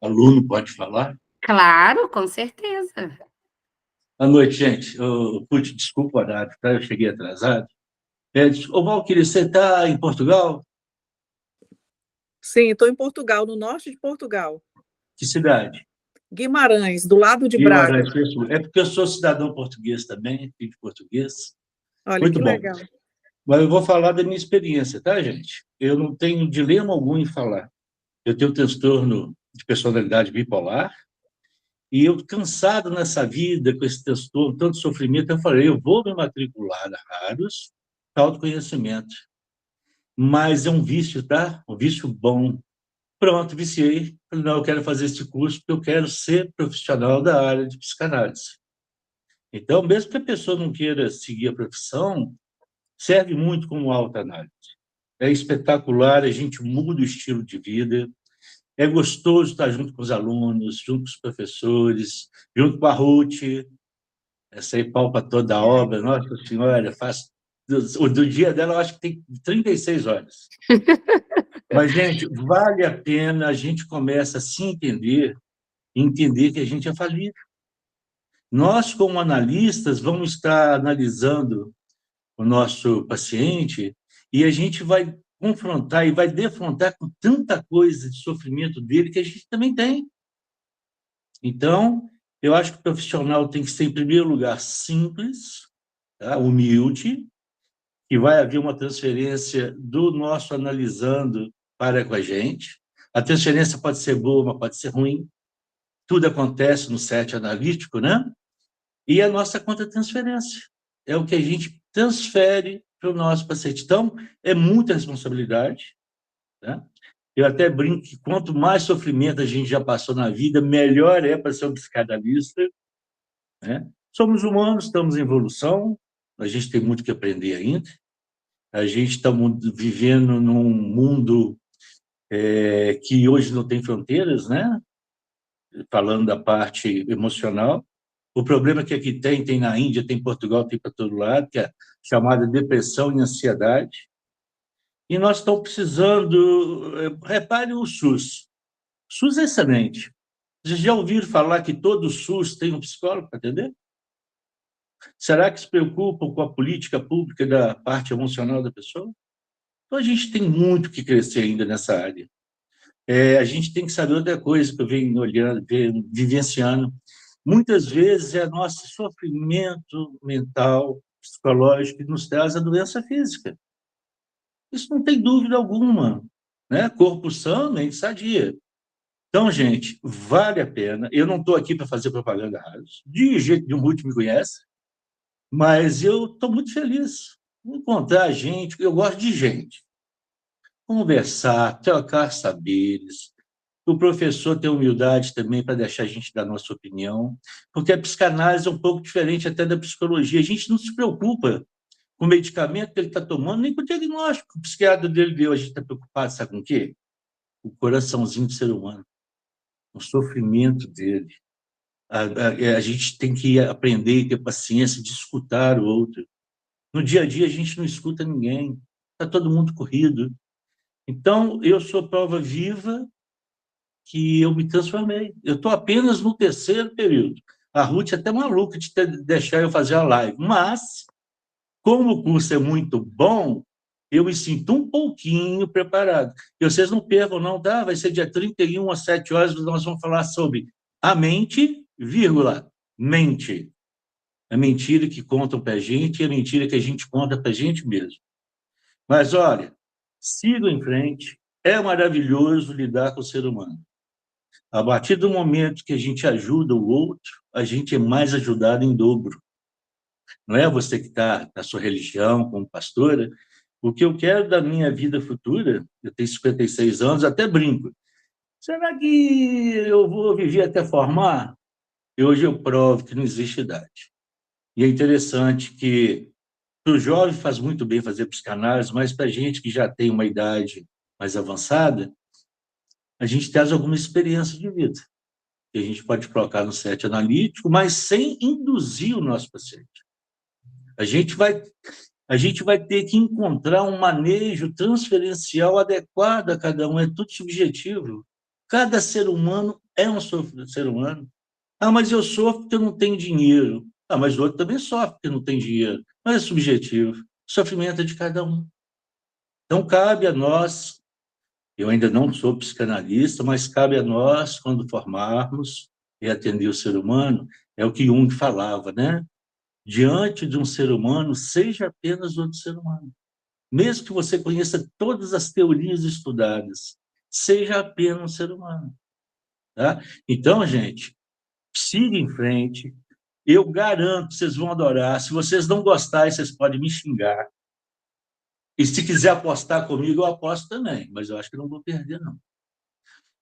Aluno pode falar? Claro, com certeza. Boa noite, gente. Pude, desculpa o horário, tá? Eu cheguei atrasado. Ô, Valquíria, você está em Portugal? Sim, estou em Portugal, no norte de Portugal. Que cidade? Guimarães, do lado de Guimarães, Braga. é porque eu sou cidadão português também, filho de português. Olha, Muito que bom. legal. Mas eu vou falar da minha experiência, tá, gente? Eu não tenho dilema algum em falar. Eu tenho transtorno de personalidade bipolar e eu, cansado nessa vida, com esse transtorno, tanto sofrimento, eu falei, eu vou me matricular na Raros, autoconhecimento. Mas é um vício, tá? Um vício bom. Pronto, viciei. Falei, não, eu quero fazer esse curso porque eu quero ser profissional da área de psicanálise. Então, mesmo que a pessoa não queira seguir a profissão, serve muito como autoanálise. É espetacular, a gente muda o estilo de vida, é gostoso estar junto com os alunos, junto com os professores, junto com a Ruth, essa aí palpa toda a obra, nossa senhora, faz... Do dia dela, eu acho que tem 36 horas. Mas, gente, vale a pena, a gente começa a se entender que a gente é falível. Nós, como analistas, vamos estar analisando o nosso paciente e a gente vai confrontar e vai defrontar com tanta coisa de sofrimento dele que a gente também tem. Então, eu acho que o profissional tem que ser, em primeiro lugar, simples, tá? Humilde, que vai haver uma transferência do nosso analisando para com a gente. A transferência pode ser boa, mas pode ser ruim. Tudo acontece no set analítico, né? E a nossa contra-transferência é o que a gente transfere para o nosso paciente. Então, é muita responsabilidade, né? Eu até brinco que quanto mais sofrimento a gente já passou na vida, melhor é para ser um psicanalista, né? Somos humanos, estamos em evolução, a gente tem muito que aprender ainda, a gente está vivendo num mundo que hoje não tem fronteiras, né? Falando da parte emocional. O problema que aqui tem na Índia, tem em Portugal, tem para todo lado, que é a chamada depressão e ansiedade. E nós estamos precisando... Repare o SUS. O SUS é excelente. Vocês já ouviram falar que todo SUS tem um psicólogo para atender? Será que se preocupam com a política pública da parte emocional da pessoa? Então, a gente tem muito que crescer ainda nessa área. A gente tem que saber outra coisa que eu venho olhando, vivenciando. Muitas vezes é nosso sofrimento mental, psicológico, que nos traz a doença física. Isso não tem dúvida alguma, né? Corpo são, mente sadia. Então, gente, vale a pena. Eu não estou aqui para fazer propaganda rádio, de jeito nenhum, o Ruth me conhece, mas eu estou muito feliz em encontrar gente, eu gosto de gente. Conversar, trocar saberes, o professor ter humildade também para deixar a gente dar a nossa opinião, porque a psicanálise é um pouco diferente até da psicologia. A gente não se preocupa com o medicamento que ele está tomando, nem com o diagnóstico que o psiquiatra dele deu. A gente está preocupado, sabe com o quê? O coraçãozinho do ser humano, o sofrimento dele. A gente tem que aprender e ter paciência de escutar o outro. No dia a dia, a gente não escuta ninguém. Está todo mundo corrido. Então, eu sou prova viva que eu me transformei. Eu estou apenas no 3º período. A Ruth é até maluca de deixar eu fazer a live, mas, como o curso é muito bom, eu me sinto um pouquinho preparado. E vocês não percam, não, tá? Vai ser dia 31, às 7 horas, nós vamos falar sobre a mente, vírgula, mente. A mentira que contam para a gente e a mentira que a gente conta para a gente mesmo. Mas, olha, sigam em frente. É maravilhoso lidar com o ser humano. A partir do momento que a gente ajuda o outro, a gente é mais ajudado em dobro. Não é você que está na sua religião, como pastora. O que eu quero da minha vida futura, eu tenho 56 anos, até brinco. Será que eu vou viver até formar? E hoje eu provo que não existe idade. E é interessante que para o jovem faz muito bem fazer psicanálise, mas para a gente que já tem uma idade mais avançada, a gente traz alguma experiência de vida, que a gente pode colocar no set analítico, mas sem induzir o nosso paciente. A gente vai ter que encontrar um manejo transferencial adequado a cada um, é tudo subjetivo. Cada ser humano é um ser humano. Ah, mas eu sofro porque eu não tenho dinheiro. Ah, mas o outro também sofre porque não tem dinheiro. Mas é subjetivo. O sofrimento é de cada um. Então, cabe a nós, eu ainda não sou psicanalista, mas cabe a nós, quando formarmos e atender o ser humano, é o que Jung falava, né? Diante de um ser humano, seja apenas outro ser humano. Mesmo que você conheça todas as teorias estudadas, seja apenas um ser humano. Tá? Então, gente, siga em frente. Eu garanto que vocês vão adorar. Se vocês não gostarem, vocês podem me xingar. E se quiser apostar comigo, eu aposto também, mas eu acho que não vou perder, não.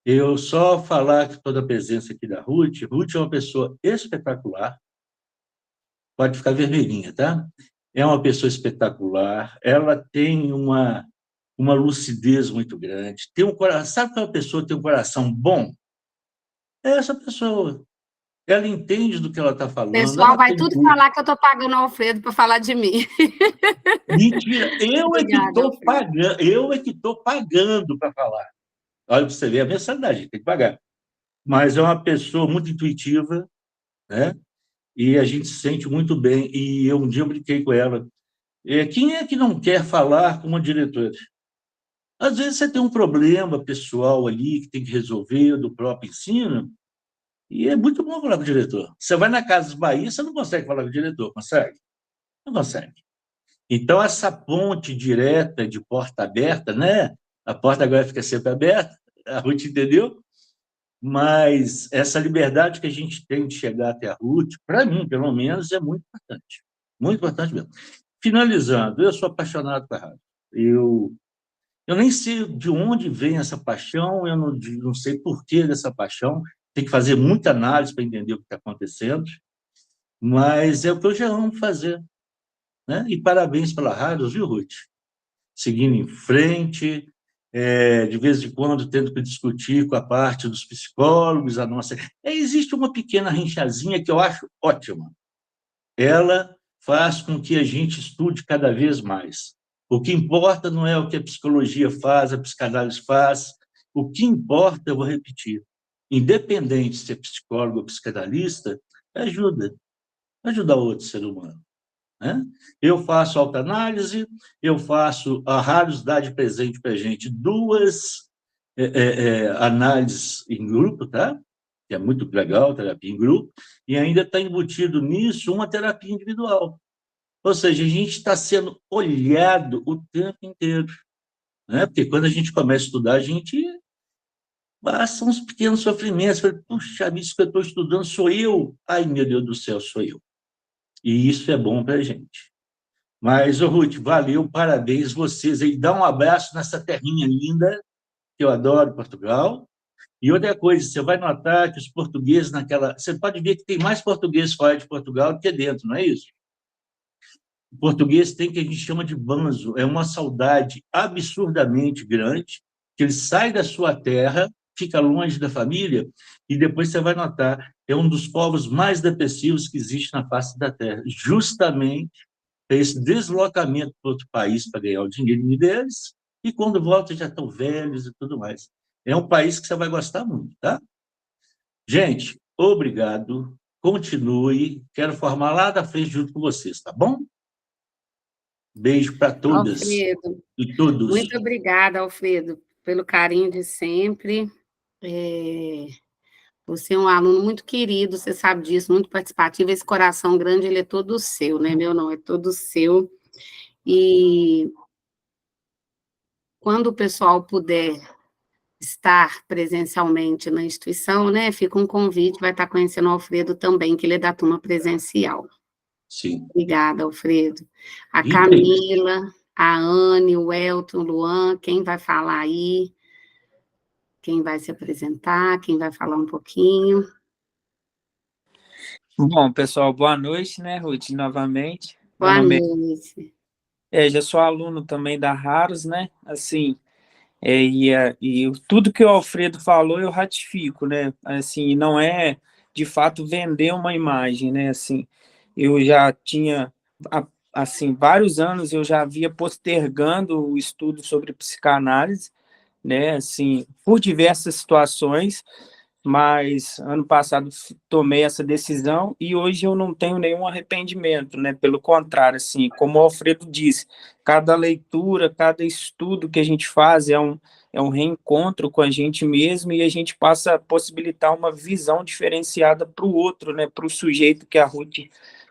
Eu só falar que toda a presença aqui da Ruth, Ruth é uma pessoa espetacular, pode ficar vermelhinha, tá? É uma pessoa espetacular, ela tem uma lucidez muito grande, tem um coração, sabe que uma pessoa tem um coração bom? É essa pessoa. Ela entende do que ela está O falando. pessoal vai tudo falar que eu estou pagando o Alfredo para falar de mim. Mentira, Obrigada, eu é que estou pagando para falar. Olha, para você ver a mensalidade, tem que pagar. Mas é uma pessoa muito intuitiva, né? E a gente se sente muito bem. E um dia eu brinquei com ela. Quem é que não quer falar com uma diretora? Às vezes você tem um problema pessoal ali que tem que resolver do próprio ensino, e é muito bom falar com o diretor. Você vai na Casas Bahia, você não consegue falar com o diretor, consegue? Não consegue. Então, essa ponte direta de porta aberta, né? A porta agora fica sempre aberta, a Ruth entendeu? Mas essa liberdade que a gente tem de chegar até a Ruth, para mim, pelo menos, é muito importante. Muito importante mesmo. Finalizando, eu sou apaixonado por rádio. Eu nem sei de onde vem essa paixão, eu não sei por que dessa paixão, tem que fazer muita análise para entender o que está acontecendo, mas é o que eu já amo fazer, né? E parabéns pela rádio, viu, Ruth? Seguindo em frente, de vez em quando tendo que discutir com a parte dos psicólogos, a nossa... existe uma pequena rinchazinha que eu acho ótima. Ela faz com que a gente estude cada vez mais. O que importa não é o que a psicologia faz, a psicanálise faz. O que importa, eu vou repetir, independente se é psicólogo ou psicanalista, ajuda outro ser humano, né? Eu faço autoanálise, eu faço a Rádios dá de presente para a gente 2 análises em grupo, tá? Que é muito legal, terapia em grupo, e ainda está embutido nisso uma terapia individual. Ou seja, a gente está sendo olhado o tempo inteiro, né? Porque quando a gente começa a estudar, a gente passa uns pequenos sofrimentos, fala, puxa, isso que eu estou estudando sou eu? Ai, meu Deus do céu, sou eu. E isso é bom para a gente. Mas, ô Ruth, valeu, parabéns vocês aí. Dá um abraço nessa terrinha linda, que eu adoro Portugal. E outra coisa, você vai notar que os portugueses naquela... Você pode ver que tem mais portugueses fora de Portugal do que dentro, não é isso? O português tem o que a gente chama de banzo, é uma saudade absurdamente grande, que ele sai da sua terra, fica longe da família, e depois você vai notar, é um dos povos mais depressivos que existe na face da terra, justamente esse deslocamento para outro país para ganhar o dinheirinho deles, e quando volta já estão velhos e tudo mais. É um país que você vai gostar muito, tá? Gente, obrigado, continue, quero formar lá da frente junto com vocês, tá bom? Beijo para todas Alfredo, e todos. muito obrigada, Alfredo, pelo carinho de sempre. Você é um aluno muito querido, você sabe disso, muito participativo. Esse coração grande, ele é todo seu, né? Meu não, é todo seu. E quando o pessoal puder estar presencialmente na instituição, né? Fica um convite, vai estar conhecendo o Alfredo também, que ele é da turma presencial. Sim. Obrigada, Alfredo. A 20. Camila, a Anne, o Elton, o Luan, quem vai falar aí? Quem vai se apresentar? Quem vai falar um pouquinho? Bom, pessoal, boa noite, né, Ruth, novamente. Meu Boa nome noite. já sou aluno também da Raros, né, assim, tudo que o Alfredo falou eu ratifico, né, assim, não é, de fato, vender uma imagem, né, assim, eu já tinha, assim, vários anos eu já havia postergando o estudo sobre psicanálise, né, assim, por diversas situações, mas ano passado tomei essa decisão e hoje eu não tenho nenhum arrependimento, né? Pelo contrário, assim, como o Alfredo disse, cada leitura, cada estudo que a gente faz é um reencontro com a gente mesmo e a gente passa a possibilitar uma visão diferenciada para o outro, né? Para o sujeito que a Ruth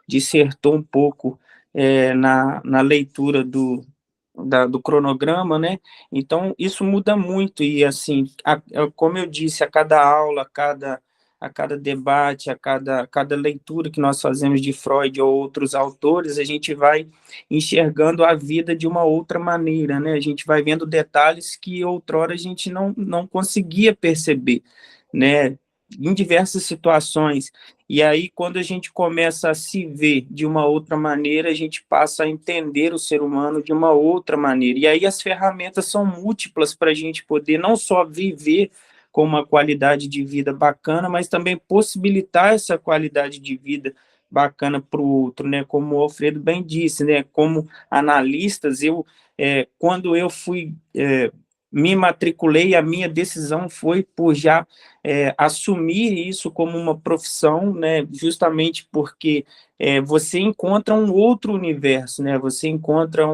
dissertou um pouco na leitura do cronograma, né? Então, isso muda muito, e assim, como eu disse, a cada aula, a cada debate, a cada leitura que nós fazemos de Freud ou outros autores, a gente vai enxergando a vida de uma outra maneira, né? A gente vai vendo detalhes que outrora a gente não conseguia perceber, né? Em diversas situações. E aí, quando a gente começa a se ver de uma outra maneira, a gente passa a entender o ser humano de uma outra maneira. E aí as ferramentas são múltiplas para a gente poder não só viver com uma qualidade de vida bacana, mas também possibilitar essa qualidade de vida bacana para o outro, né? Como o Alfredo bem disse, né? Como analistas, quando eu fui... me matriculei, a minha decisão foi por já assumir isso como uma profissão, né, justamente porque você encontra um outro universo, né, você encontra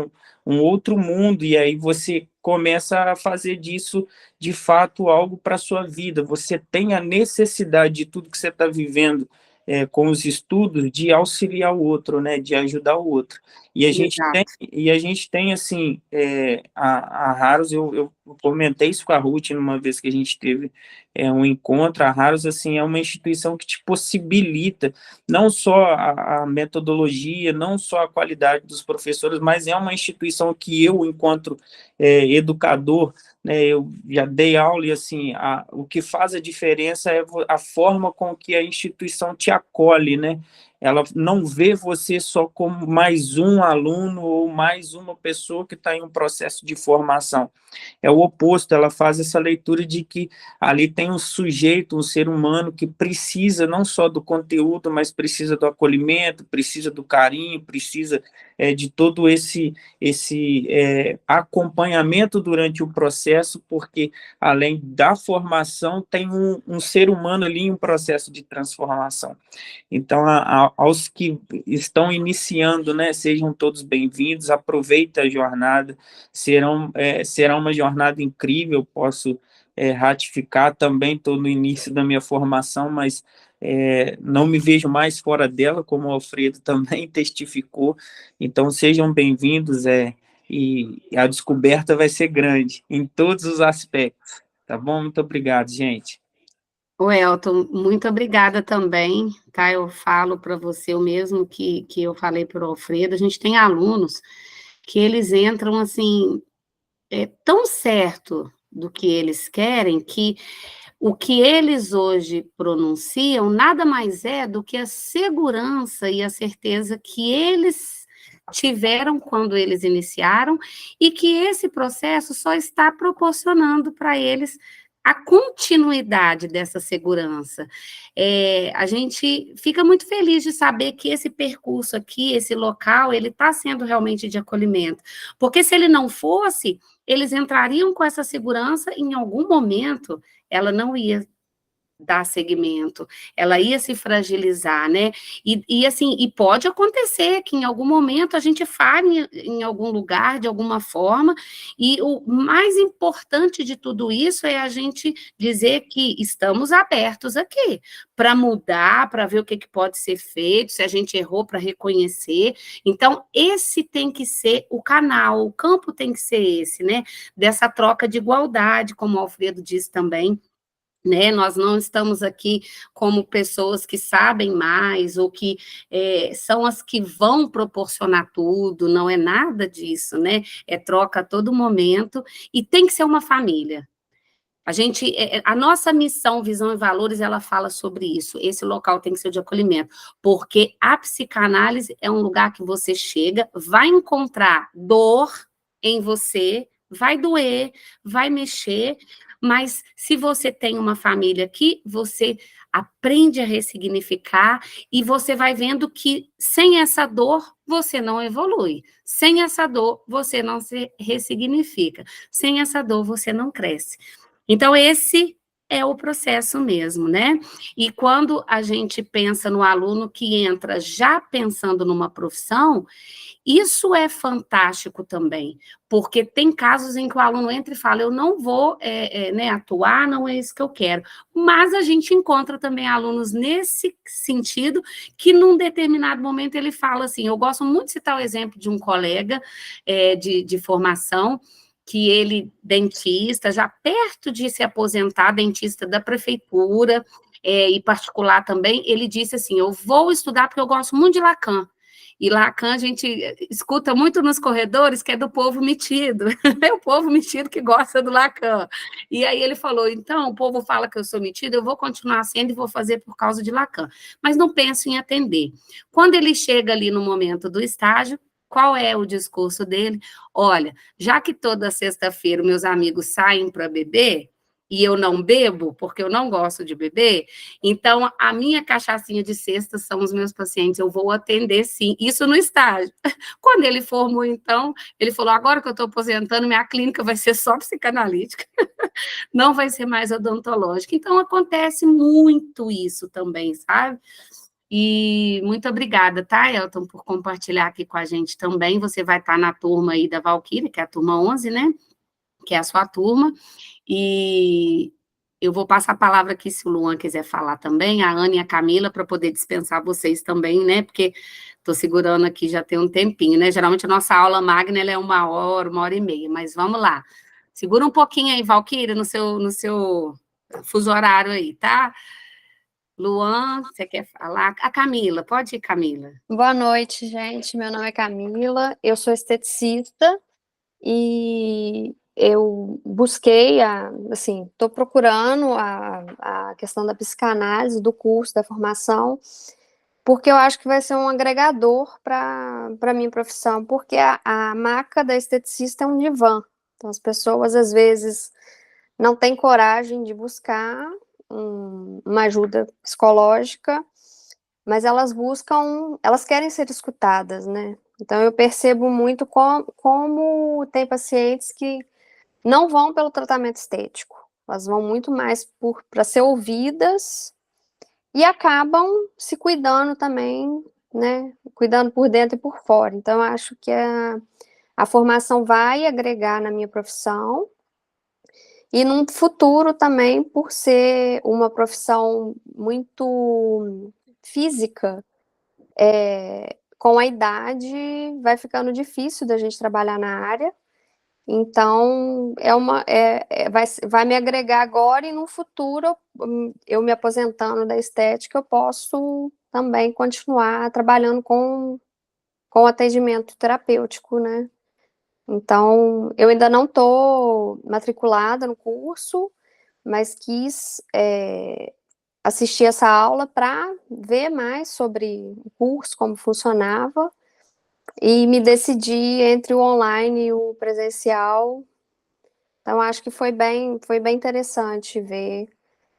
um outro mundo, e aí você começa a fazer disso, de fato, algo para a sua vida. Você tem a necessidade de tudo que você está vivendo com os estudos, de auxiliar o outro, né, de ajudar o outro. E a gente tem, assim, a Raros, eu comentei isso com a Ruth numa vez que a gente teve um encontro. A Raros, assim, é uma instituição que te possibilita não só a metodologia, não só a qualidade dos professores, mas é uma instituição que eu, enquanto educador, né, eu já dei aula e, assim, o que faz a diferença é a forma com que a instituição te acolhe, né? Ela não vê você só como mais um aluno ou mais uma pessoa que está em um processo de formação. É o oposto, ela faz essa leitura de que ali tem um sujeito, um ser humano que precisa não só do conteúdo, mas precisa do acolhimento, precisa do carinho, precisa de todo esse acompanhamento durante o processo, porque além da formação, tem um ser humano ali em um processo de transformação. Então, aos que estão iniciando, né, sejam todos bem-vindos, aproveita a jornada, será uma jornada incrível, posso ratificar, também estou no início da minha formação, mas não me vejo mais fora dela, como o Alfredo também testificou, então sejam bem-vindos, e a descoberta vai ser grande, em todos os aspectos, tá bom? Muito obrigado, gente. O Elton, muito obrigada também, tá? Eu falo para você o mesmo que eu falei para o Alfredo, a gente tem alunos que eles entram, assim, tão certo do que eles querem, que o que eles hoje pronunciam nada mais é do que a segurança e a certeza que eles tiveram quando eles iniciaram, e que esse processo só está proporcionando para eles a continuidade dessa segurança. A gente fica muito feliz de saber que esse percurso aqui, esse local, ele está sendo realmente de acolhimento, porque se ele não fosse, eles entrariam com essa segurança e em algum momento ela não ia dar seguimento, ela ia se fragilizar, né? E assim, e pode acontecer que em algum momento a gente falhe em algum lugar, de alguma forma, e o mais importante de tudo isso é a gente dizer que estamos abertos aqui para mudar, para ver o que pode ser feito, se a gente errou, para reconhecer. Então, esse tem que ser o canal, o campo tem que ser esse, né? Dessa troca de igualdade, como o Alfredo disse também, né? Nós não estamos aqui como pessoas que sabem mais ou que são as que vão proporcionar tudo, não é nada disso, né? É troca a todo momento e tem que ser uma família. A nossa missão, visão e valores, ela fala sobre isso. Esse local tem que ser de acolhimento, porque a psicanálise é um lugar que você chega, vai encontrar dor em você, vai doer, vai mexer, mas se você tem uma família aqui, você aprende a ressignificar e você vai vendo que sem essa dor você não evolui, sem essa dor você não se ressignifica, sem essa dor você não cresce. Então, esse é o processo mesmo, né? E quando a gente pensa no aluno que entra já pensando numa profissão, isso é fantástico também, porque tem casos em que o aluno entra e fala, eu não vou né, atuar, não é isso que eu quero. Mas a gente encontra também alunos nesse sentido, que num determinado momento ele fala assim, eu gosto muito de citar o exemplo de um colega de formação, que ele, dentista, já perto de se aposentar, dentista da prefeitura, e particular também, ele disse assim, eu vou estudar porque eu gosto muito de Lacan. E Lacan a gente escuta muito nos corredores, que é do povo metido, é o povo metido que gosta do Lacan. E aí ele falou, então, o povo fala que eu sou metido, eu vou continuar sendo e vou fazer por causa de Lacan. Mas não penso em atender. Quando ele chega ali no momento do estágio, qual é o discurso dele? Olha, já que toda sexta-feira meus amigos saem para beber, e eu não bebo, porque eu não gosto de beber, então a minha cachaçinha de sexta são os meus pacientes, eu vou atender sim, isso no estágio. Quando ele formou, então, ele falou, agora que eu estou aposentando, minha clínica vai ser só psicanalítica, não vai ser mais odontológica. Então, acontece muito isso também, sabe? E muito obrigada, tá, Elton, por compartilhar aqui com a gente também. Você vai estar na turma aí da Valquíria, que é a turma 11, né? Que é a sua turma. E eu vou passar a palavra aqui, se o Luan quiser falar também, a Ana e a Camila, para poder dispensar vocês também, né? Porque estou segurando aqui já tem um tempinho, né? Geralmente a nossa aula magna ela é 1 hora e meia, mas vamos lá. Segura um pouquinho aí, Valquíria, no seu fuso horário aí, tá? Luan, você quer falar? A Camila, pode ir, Camila. Boa noite, gente. Meu nome é Camila, eu sou esteticista e eu busquei, assim, estou procurando a questão da psicanálise, do curso, da formação, porque eu acho que vai ser um agregador para a minha profissão, porque a maca da esteticista é um divã. Então, as pessoas, às vezes, não têm coragem de buscar uma ajuda psicológica, mas elas querem ser escutadas, né? Então, eu percebo muito como tem pacientes que não vão pelo tratamento estético, elas vão muito mais para ser ouvidas e acabam se cuidando também, né? Cuidando por dentro e por fora. Então, eu acho que a formação vai agregar na minha profissão e num futuro também, por ser uma profissão muito física, com a idade vai ficando difícil da gente trabalhar na área. Então, vai me agregar agora e no futuro, eu me aposentando da estética, eu posso também continuar trabalhando com atendimento terapêutico, né? Então, eu ainda não estou matriculada no curso, mas quis assistir essa aula para ver mais sobre o curso, como funcionava, e me decidi entre o online e o presencial. Então, acho que foi bem interessante ver,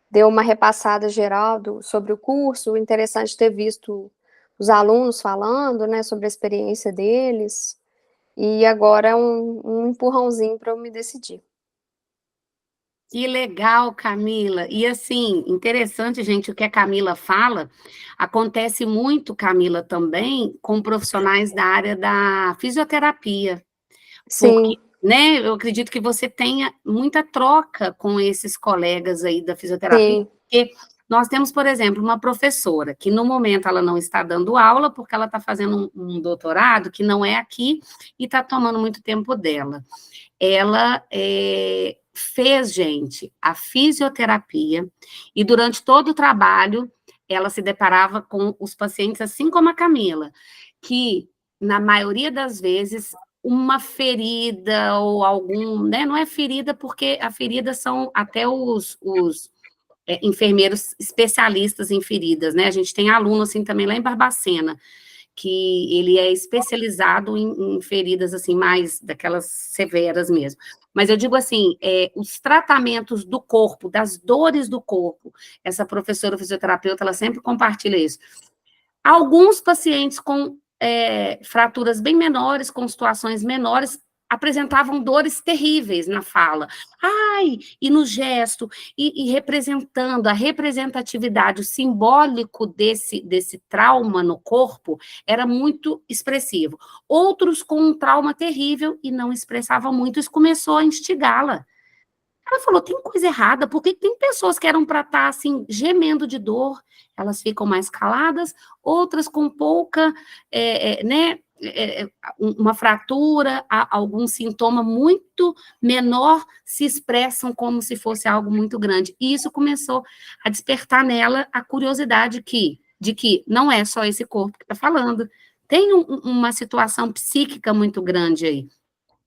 deu uma repassada geral sobre o curso, interessante ter visto os alunos falando, né, sobre a experiência deles, e agora é um empurrãozinho para eu me decidir. Que legal, Camila. E assim, interessante, gente, o que a Camila fala, acontece muito, Camila, também com profissionais da área da fisioterapia. Porque, Sim, né, eu acredito que você tenha muita troca com esses colegas aí da fisioterapia, sim, porque nós temos, por exemplo, uma professora que no momento ela não está dando aula porque ela está fazendo um doutorado que não é aqui e está tomando muito tempo dela. Ela fez, gente, a fisioterapia e durante todo o trabalho ela se deparava com os pacientes, assim como a Camila, que na maioria das vezes uma ferida ou algum, né? Não é ferida porque a ferida são até os enfermeiros especialistas em feridas, né? A gente tem aluno assim também lá em Barbacena, que ele é especializado em feridas assim mais daquelas severas mesmo. Mas eu digo assim, os tratamentos do corpo, das dores do corpo, essa professora fisioterapeuta, ela sempre compartilha isso. Alguns pacientes com fraturas bem menores, com situações menores, apresentavam dores terríveis na fala. Ai, e no gesto, e representando a representatividade, o simbólico desse trauma no corpo era muito expressivo. Outros com um trauma terrível e não expressavam muito, isso começou a instigá-la. Ela falou, tem coisa errada, porque tem pessoas que eram para estar, assim, gemendo de dor, elas ficam mais caladas, outras com pouca, né, uma fratura, algum sintoma muito menor, se expressam como se fosse algo muito grande. E isso começou a despertar nela a curiosidade de que não é só esse corpo que está falando, tem uma situação psíquica muito grande aí.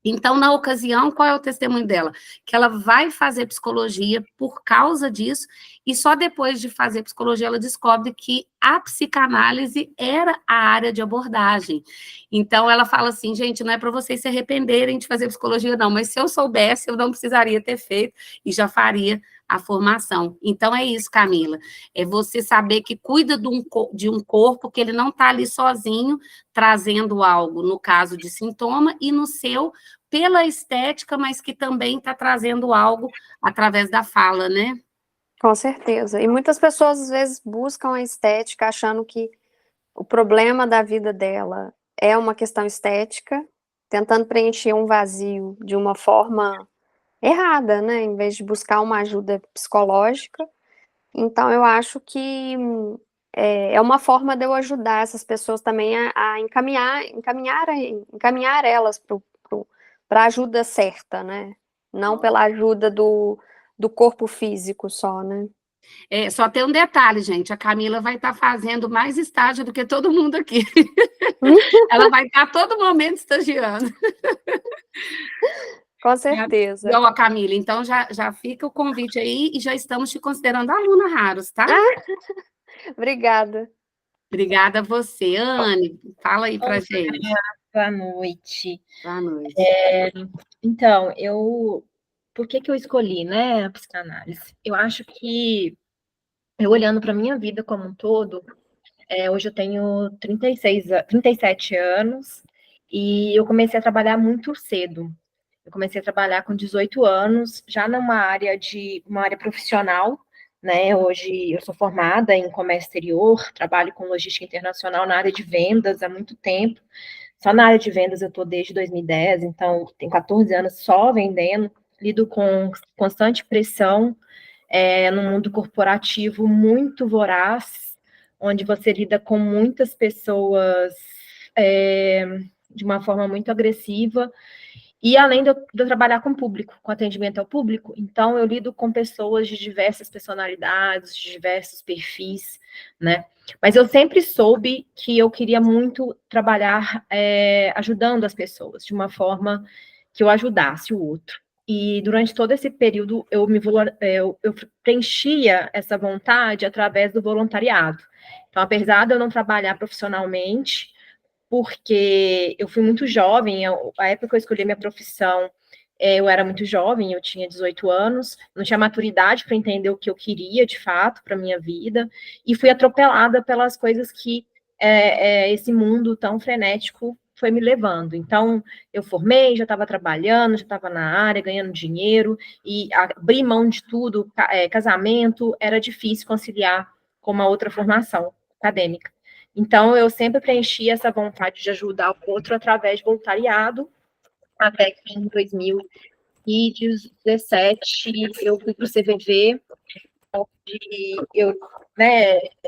Então, na ocasião, qual é o testemunho dela? Que ela vai fazer psicologia por causa disso, e só depois de fazer psicologia ela descobre que a psicanálise era a área de abordagem. Então, ela fala assim, gente, não é para vocês se arrependerem de fazer psicologia, não, mas se eu soubesse, eu não precisaria ter feito e já faria a formação. Então, é isso, Camila, é você saber que cuida de um corpo, que ele não está ali sozinho, trazendo algo, no caso de sintoma, e no seu, pela estética, mas que também está trazendo algo através da fala, né? com certeza. E muitas pessoas, às vezes, buscam a estética achando que o problema da vida dela é uma questão estética, tentando preencher um vazio de uma forma errada, né? Em vez de buscar uma ajuda psicológica. Então, eu acho que é uma forma de eu ajudar essas pessoas também a encaminhar elas para a ajuda certa, né? não pela ajuda do corpo físico só, né? Só tem um detalhe, gente, a Camila vai estar fazendo mais estágio do que todo mundo aqui. Ela vai estar a todo momento estagiando. Com certeza. Igual a Camila, então já fica o convite aí e já estamos te considerando aluna Raros, tá? Obrigada. Obrigada a você. Anne, fala aí pra gente. Boa noite. Boa noite. Então, por que eu escolhi, né, a psicanálise? Eu acho que, eu olhando para a minha vida como um todo, hoje eu tenho 37 anos e eu comecei a trabalhar muito cedo. Eu comecei a trabalhar com 18 anos, já uma área profissional, né? Hoje eu sou formada em comércio exterior, trabalho com logística internacional na área de vendas há muito tempo. Só na área de vendas eu estou desde 2010, então tenho 14 anos só vendendo, lido com constante pressão, num mundo corporativo muito voraz, onde você lida com muitas pessoas de uma forma muito agressiva, e além de eu trabalhar com público, com atendimento ao público, então eu lido com pessoas de diversas personalidades, de diversos perfis, né? Mas eu sempre soube que eu queria muito trabalhar ajudando as pessoas, de uma forma que eu ajudasse o outro. E durante todo esse período eu preenchia essa vontade através do voluntariado. Então, apesar de eu não trabalhar profissionalmente, porque eu fui muito jovem, a época que eu escolhi minha profissão, eu era muito jovem, eu tinha 18 anos, não tinha maturidade para entender o que eu queria, de fato, para a minha vida, e fui atropelada pelas coisas que esse mundo tão frenético foi me levando. Então, eu formei, já estava trabalhando, já estava na área, ganhando dinheiro, e abrir mão de tudo, casamento, era difícil conciliar com uma outra formação acadêmica. Então, eu sempre preenchi essa vontade de ajudar o outro através de voluntariado, até que em 2017 eu fui para o CVV, onde eu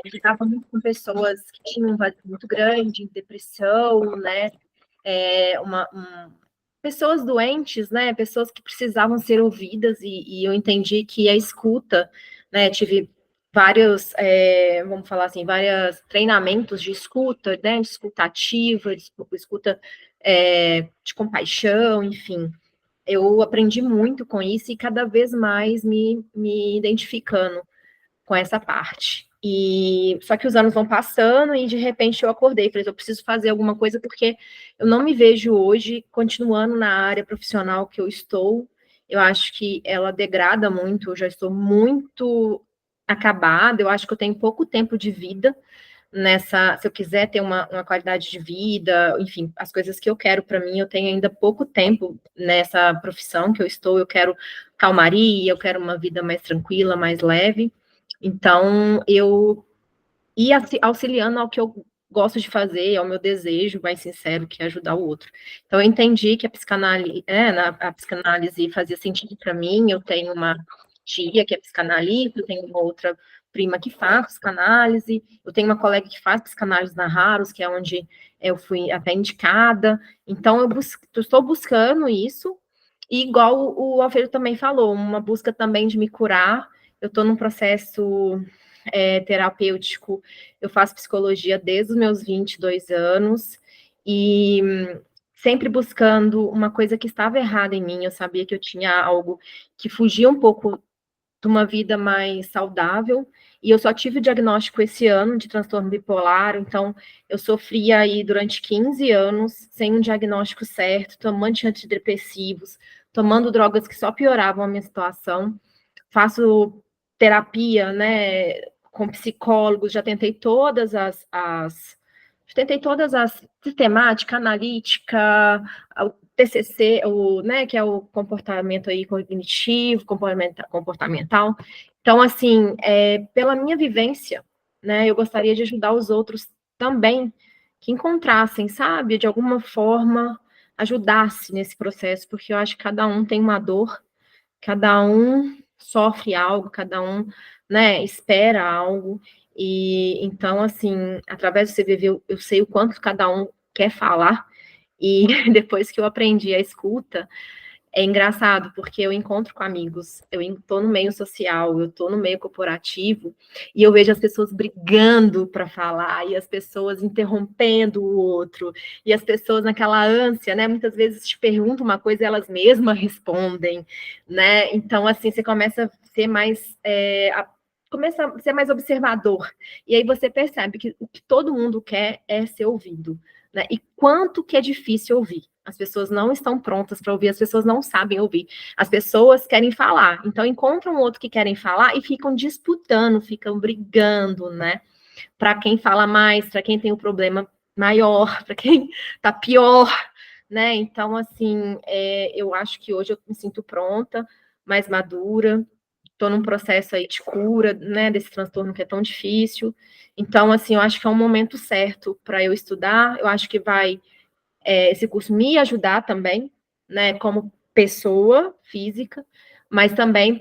lidava muito com pessoas que tinham um vazio muito grande, depressão, né, pessoas doentes, né, pessoas que precisavam ser ouvidas, e eu entendi que a escuta, né, tive vários, vamos falar assim, vários treinamentos de escuta, né, de escuta ativa, de escuta de compaixão, enfim. Eu aprendi muito com isso e cada vez mais me identificando com essa parte. E só que os anos vão passando e de repente eu acordei, falei, eu preciso fazer alguma coisa porque eu não me vejo hoje continuando na área profissional que eu estou. Eu acho que ela degrada muito, eu já estou muito acabada, eu acho que eu tenho pouco tempo de vida se eu quiser ter uma qualidade de vida, enfim, as coisas que eu quero para mim, eu tenho ainda pouco tempo nessa profissão que eu estou, eu quero calmaria, eu quero uma vida mais tranquila, mais leve. Então, eu ia auxiliando ao que eu gosto de fazer, ao meu desejo mais sincero, que é ajudar o outro. Então, eu entendi que a psicanálise fazia sentido para mim. Eu tenho uma tia que é psicanalista, eu tenho uma outra prima que faz psicanálise, eu tenho uma colega que faz psicanálise na Raros, que é onde eu fui até indicada. Então, eu estou buscando isso, e igual o Alfredo também falou, uma busca também de me curar. Eu estou num processo terapêutico, eu faço psicologia desde os meus 22 anos, e sempre buscando uma coisa que estava errada em mim. Eu sabia que eu tinha algo que fugia um pouco de uma vida mais saudável, e eu só tive o diagnóstico esse ano de transtorno bipolar. Então eu sofri aí durante 15 anos, sem um diagnóstico certo, tomando antidepressivos, tomando drogas que só pioravam a minha situação. Faço terapia, né, com psicólogos, já tentei todas as sistemática, analítica, o TCC, né, que é o comportamento aí cognitivo, comportamental. Então, assim, pela minha vivência, né, eu gostaria de ajudar os outros também, que encontrassem, sabe, de alguma forma, ajudasse nesse processo, porque eu acho que cada um tem uma dor, cada um sofre algo, cada um, né, espera algo, e então, assim, através do CVV, eu sei o quanto cada um quer falar, e depois que eu aprendi a escuta, É engraçado, porque eu encontro com amigos, eu estou no meio social, eu estou no meio corporativo, e eu vejo as pessoas brigando para falar, e as pessoas interrompendo o outro, e as pessoas naquela ânsia, né? Muitas vezes te perguntam uma coisa e elas mesmas respondem, né? Então, assim, você começa a ser mais. Começa a ser mais observador, e aí você percebe que o que todo mundo quer é ser ouvido, né? E quanto que é difícil ouvir. As pessoas não estão prontas para ouvir, as pessoas não sabem ouvir. As pessoas querem falar, então encontram outro que querem falar e ficam disputando, ficam brigando, né? Para quem fala mais, para quem tem o problema maior, para quem tá pior, né? Então, assim, eu acho que hoje eu me sinto pronta, mais madura, estou num processo aí de cura, né, desse transtorno que é tão difícil. Então, assim, eu acho que é um momento certo para eu estudar, eu acho que vai esse curso me ajudar também, né, como pessoa física, mas também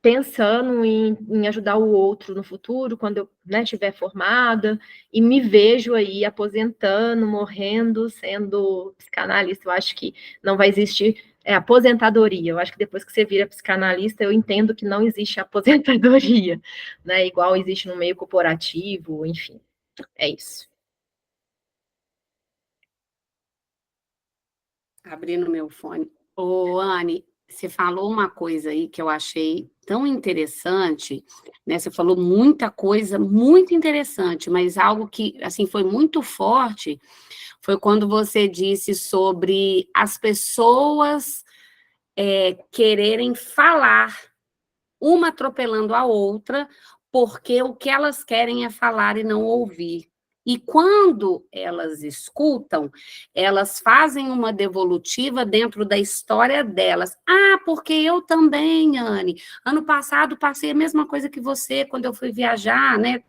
pensando em ajudar o outro no futuro, quando eu, né, estiver formada, e me vejo aí aposentando, morrendo, sendo psicanalista. Eu acho que não vai existir aposentadoria. Eu acho que depois que você vira psicanalista, eu entendo que não existe aposentadoria, né, igual existe no meio corporativo, enfim, é isso. Abrindo meu fone. Ô, Anne, você falou uma coisa aí que eu achei tão interessante, né? Você falou muita coisa muito interessante, mas algo que, assim, foi muito forte foi quando você disse sobre as pessoas quererem falar, uma atropelando a outra, porque o que elas querem é falar e não ouvir. E quando elas escutam, elas fazem uma devolutiva dentro da história delas. Ah, porque eu também, Anne. Ano passado passei a mesma coisa que você quando eu fui viajar, né?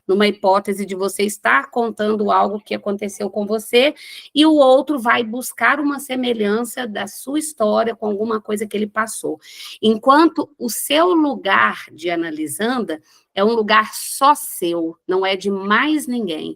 Numa hipótese de você estar contando algo que aconteceu com você, e o outro vai buscar uma semelhança da sua história com alguma coisa que ele passou. Enquanto o seu lugar de analisanda é um lugar só seu, não é de mais ninguém.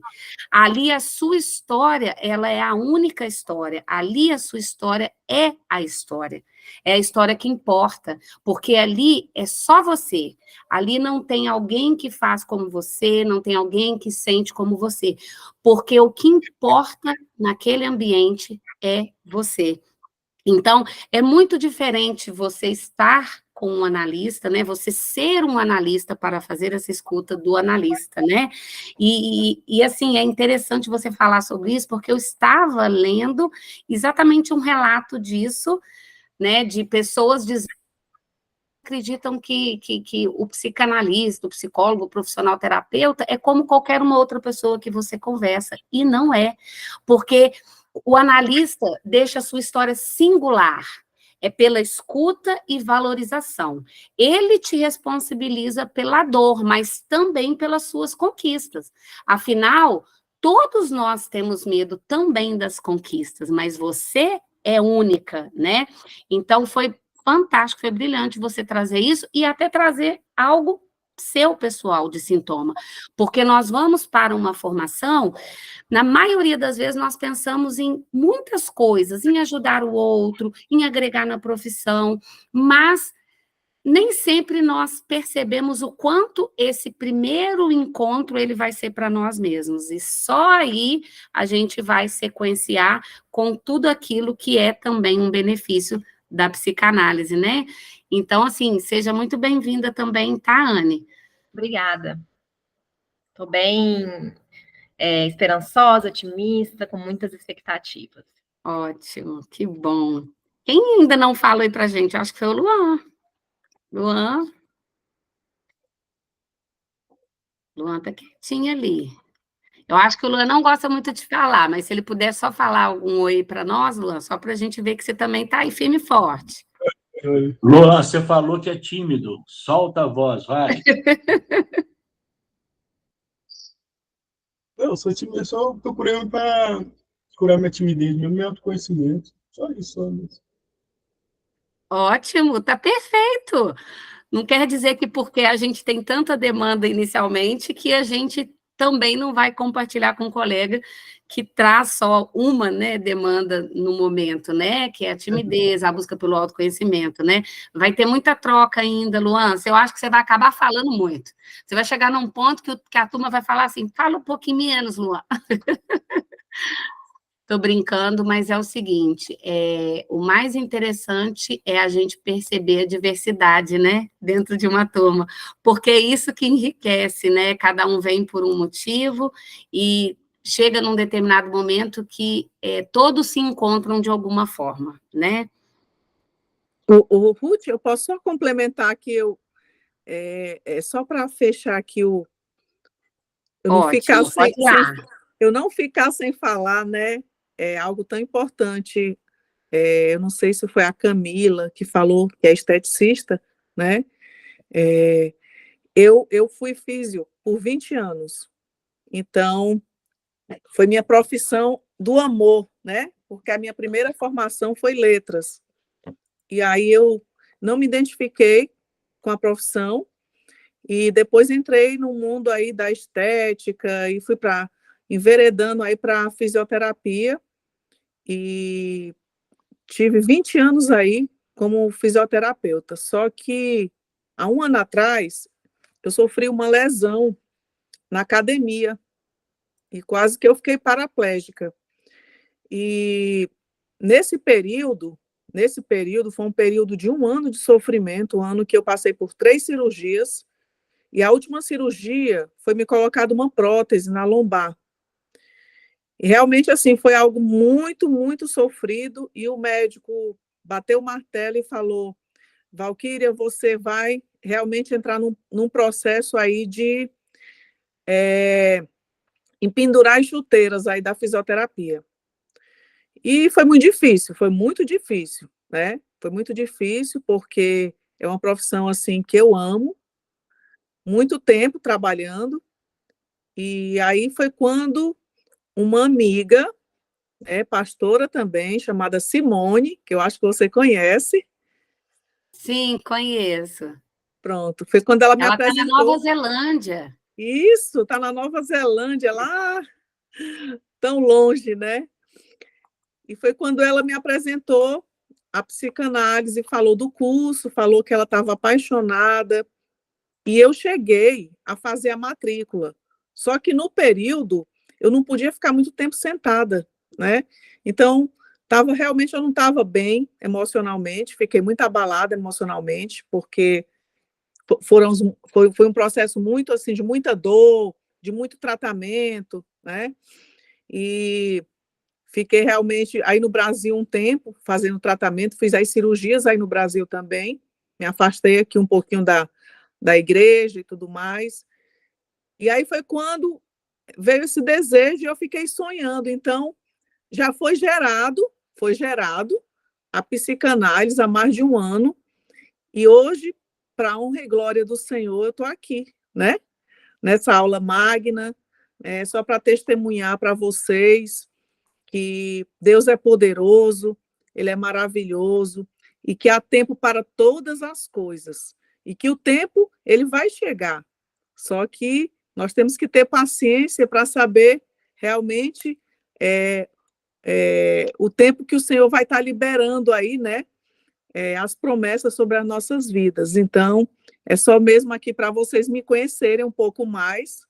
Ali a sua história, ela é a única história. Ali a sua história é a história. É a história que importa, porque ali é só você. Ali não tem alguém que faz como você, não tem alguém que sente como você, porque o que importa naquele ambiente é você. Então, é muito diferente você estar com um analista, né? Você ser um analista para fazer essa escuta do analista, né? E assim, é interessante você falar sobre isso, porque eu estava lendo exatamente um relato disso, né? De pessoas dizendo acreditam que o psicanalista, o psicólogo, o profissional terapeuta é como qualquer uma outra pessoa que você conversa, e não é, porque o analista deixa a sua história singular, é pela escuta e valorização. Ele te responsabiliza pela dor, mas também pelas suas conquistas. Afinal, todos nós temos medo também das conquistas, mas você é única, né? Então, foi fantástico, foi brilhante você trazer isso e até trazer algo seu pessoal de sintoma, porque nós vamos para uma formação, na maioria das vezes nós pensamos em muitas coisas, em ajudar o outro, em agregar na profissão, mas nem sempre nós percebemos o quanto esse primeiro encontro ele vai ser para nós mesmos, e só aí a gente vai sequenciar com tudo aquilo que é também um benefício da psicanálise, né? Então, assim, seja muito bem-vinda também, tá, Anne? Obrigada. Estou bem esperançosa, otimista, com muitas expectativas. Ótimo, que bom. Quem ainda não falou aí pra gente? Eu acho que foi o Luan. Luan tá quietinho ali. Eu acho que o Luan não gosta muito de falar, mas se ele puder só falar um oi para nós, Luan, só para a gente ver que você também está aí firme e forte. Luan, você falou que é tímido. Solta a voz, vai. Eu sou tímido, eu só procurando para curar minha timidez, meu autoconhecimento. Só isso, só isso. Ótimo, tá perfeito. Não quer dizer que porque a gente tem tanta demanda inicialmente que a gente também não vai compartilhar com um colega que traz só uma, né, demanda no momento, né, que é a timidez, a busca pelo autoconhecimento, né? Vai ter muita troca ainda, Luan. Eu acho que você vai acabar falando muito. Você vai chegar num ponto que a turma vai falar assim, fala um pouquinho menos, Luan. Estou brincando, mas é o seguinte, o mais interessante é a gente perceber a diversidade, né, dentro de uma turma, porque é isso que enriquece, né, cada um vem por um motivo e chega num determinado momento que todos se encontram de alguma forma, né? Ruth, eu posso só complementar aqui, só para fechar aqui eu não ficar Ótimo, pode ir lá. eu não ficar sem falar, né? É algo tão importante. Eu não sei se foi a Camila que falou, que é esteticista, né? Eu fui físio por 20 anos. Então, foi minha profissão do amor, né? Porque a minha primeira formação foi letras. E aí eu não me identifiquei com a profissão e depois entrei no mundo aí da estética e fui enveredando aí para a fisioterapia e tive 20 anos aí como fisioterapeuta. Só que há um ano atrás eu sofri uma lesão na academia e quase que eu fiquei paraplégica. E nesse período foi um período de um ano de sofrimento, um ano que eu passei por 3 cirurgias, e a última cirurgia foi me colocada uma prótese na lombar. E realmente, assim, foi algo muito, muito sofrido, e o médico bateu o martelo e falou, Valquíria, você vai realmente entrar num processo aí de empendurar as chuteiras aí da fisioterapia. E foi muito difícil, né? Foi muito difícil, porque é uma profissão, assim, que eu amo, muito tempo trabalhando, e aí foi quando uma amiga, pastora também, chamada Simone, que eu acho que você conhece. Sim, conheço. Pronto, foi quando ela me Ela está na Nova apresentou. Zelândia. Isso, está na Nova Zelândia, lá tão longe, né? E foi quando ela me apresentou a psicanálise, falou do curso, falou que ela estava apaixonada, e eu cheguei a fazer a matrícula. Só que no período eu não podia ficar muito tempo sentada, né? Então, eu não estava bem emocionalmente, fiquei muito abalada emocionalmente, porque foi um processo muito assim, de muita dor, de muito tratamento, né? E fiquei realmente aí no Brasil um tempo fazendo tratamento, fiz as cirurgias aí no Brasil também, me afastei aqui um pouquinho da igreja e tudo mais. E aí foi quando veio esse desejo e eu fiquei sonhando. Então, já foi gerado a psicanálise há mais de um ano, e hoje, para a honra e glória do Senhor, eu estou aqui, né? Nessa aula magna, só para testemunhar para vocês que Deus é poderoso, Ele é maravilhoso, e que há tempo para todas as coisas, e que o tempo, ele vai chegar, só que nós temos que ter paciência para saber realmente o tempo que o Senhor vai estar liberando aí, né, as promessas sobre as nossas vidas. Então, é só mesmo aqui para vocês me conhecerem um pouco mais.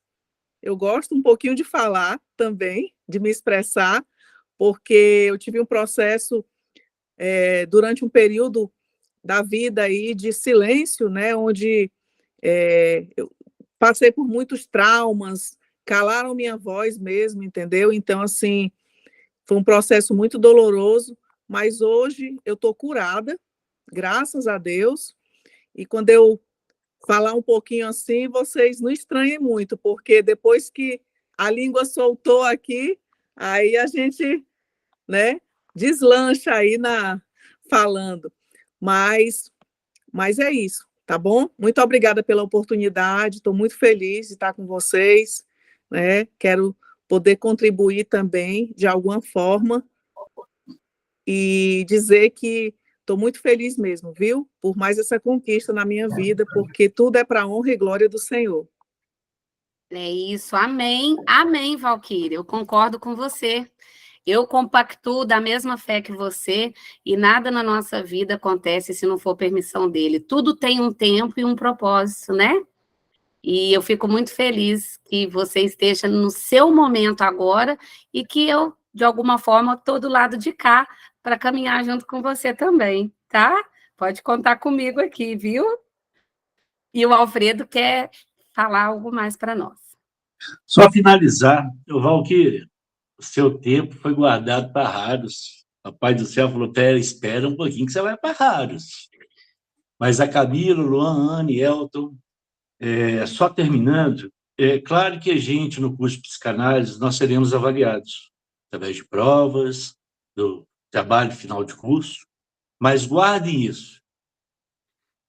Eu gosto um pouquinho de falar também, de me expressar, porque eu tive um processo durante um período da vida aí de silêncio, né, onde eu passei por muitos traumas, calaram minha voz mesmo, entendeu? Então, assim, foi um processo muito doloroso, mas hoje eu estou curada, graças a Deus, e quando eu falar um pouquinho assim, vocês não estranhem muito, porque depois que a língua soltou aqui, aí a gente, né, deslancha aí falando. Mas é isso, tá bom? Muito obrigada pela oportunidade, estou muito feliz de estar com vocês, né? Quero poder contribuir também de alguma forma e dizer que estou muito feliz mesmo, viu? Por mais essa conquista na minha vida, porque tudo é para a honra e glória do Senhor. É isso, amém, amém, Valquíria, eu concordo com você. Eu compactuo da mesma fé que você, e nada na nossa vida acontece se não for permissão dele. Tudo tem um tempo e um propósito, né? E eu fico muito feliz que você esteja no seu momento agora e que eu, de alguma forma, estou do lado de cá para caminhar junto com você também, tá? Pode contar comigo aqui, viu? E o Alfredo quer falar algo mais para nós. Só finalizar, Valquíria, o seu tempo foi guardado para raros. O Pai do Céu falou, pera, espera um pouquinho que você vai para raros. Mas a Camila, Luan, Anne, Elton, só terminando, é claro que a gente, no curso de psicanálise, nós seremos avaliados através de provas, do trabalho final de curso, mas guardem isso.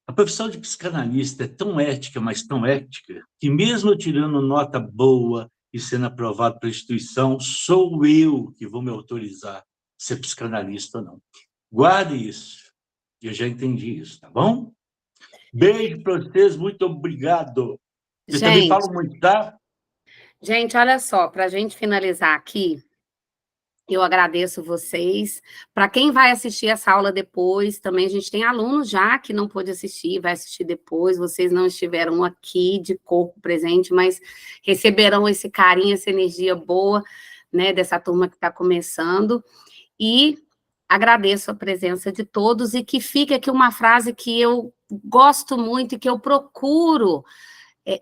A profissão de psicanalista é tão ética, mas tão ética, que mesmo eu tirando nota boa e sendo aprovado pela instituição, sou eu que vou me autorizar a ser psicanalista ou não. Guarde isso. Eu já entendi isso, tá bom? Beijo para vocês, muito obrigado. Eu também falo muito, tá? Gente, olha só, para a gente finalizar aqui, eu agradeço vocês. Para quem vai assistir essa aula depois, também a gente tem alunos já que não pôde assistir, vai assistir depois. Vocês não estiveram aqui de corpo presente, mas receberão esse carinho, essa energia boa, né, dessa turma que está começando. E agradeço a presença de todos e que fique aqui uma frase que eu gosto muito e que eu procuro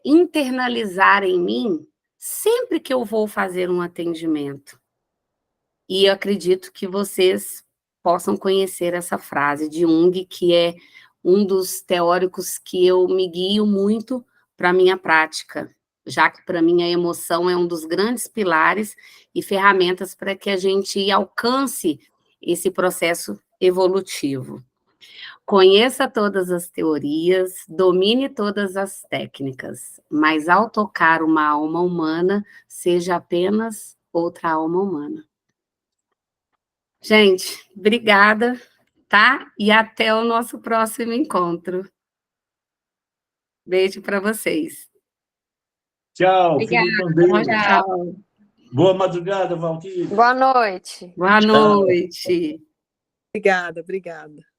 internalizar em mim sempre que eu vou fazer um atendimento. E eu acredito que vocês possam conhecer essa frase de Jung, que é um dos teóricos que eu me guio muito para a minha prática, já que para mim a emoção é um dos grandes pilares e ferramentas para que a gente alcance esse processo evolutivo. Conheça todas as teorias, domine todas as técnicas, mas ao tocar uma alma humana, seja apenas outra alma humana. Gente, obrigada, tá? E até o nosso próximo encontro. Beijo para vocês. Tchau, Obrigada. fiquem com Deus. Tchau. Boa madrugada, Valquíria. Boa noite. Boa noite. Obrigada, obrigada.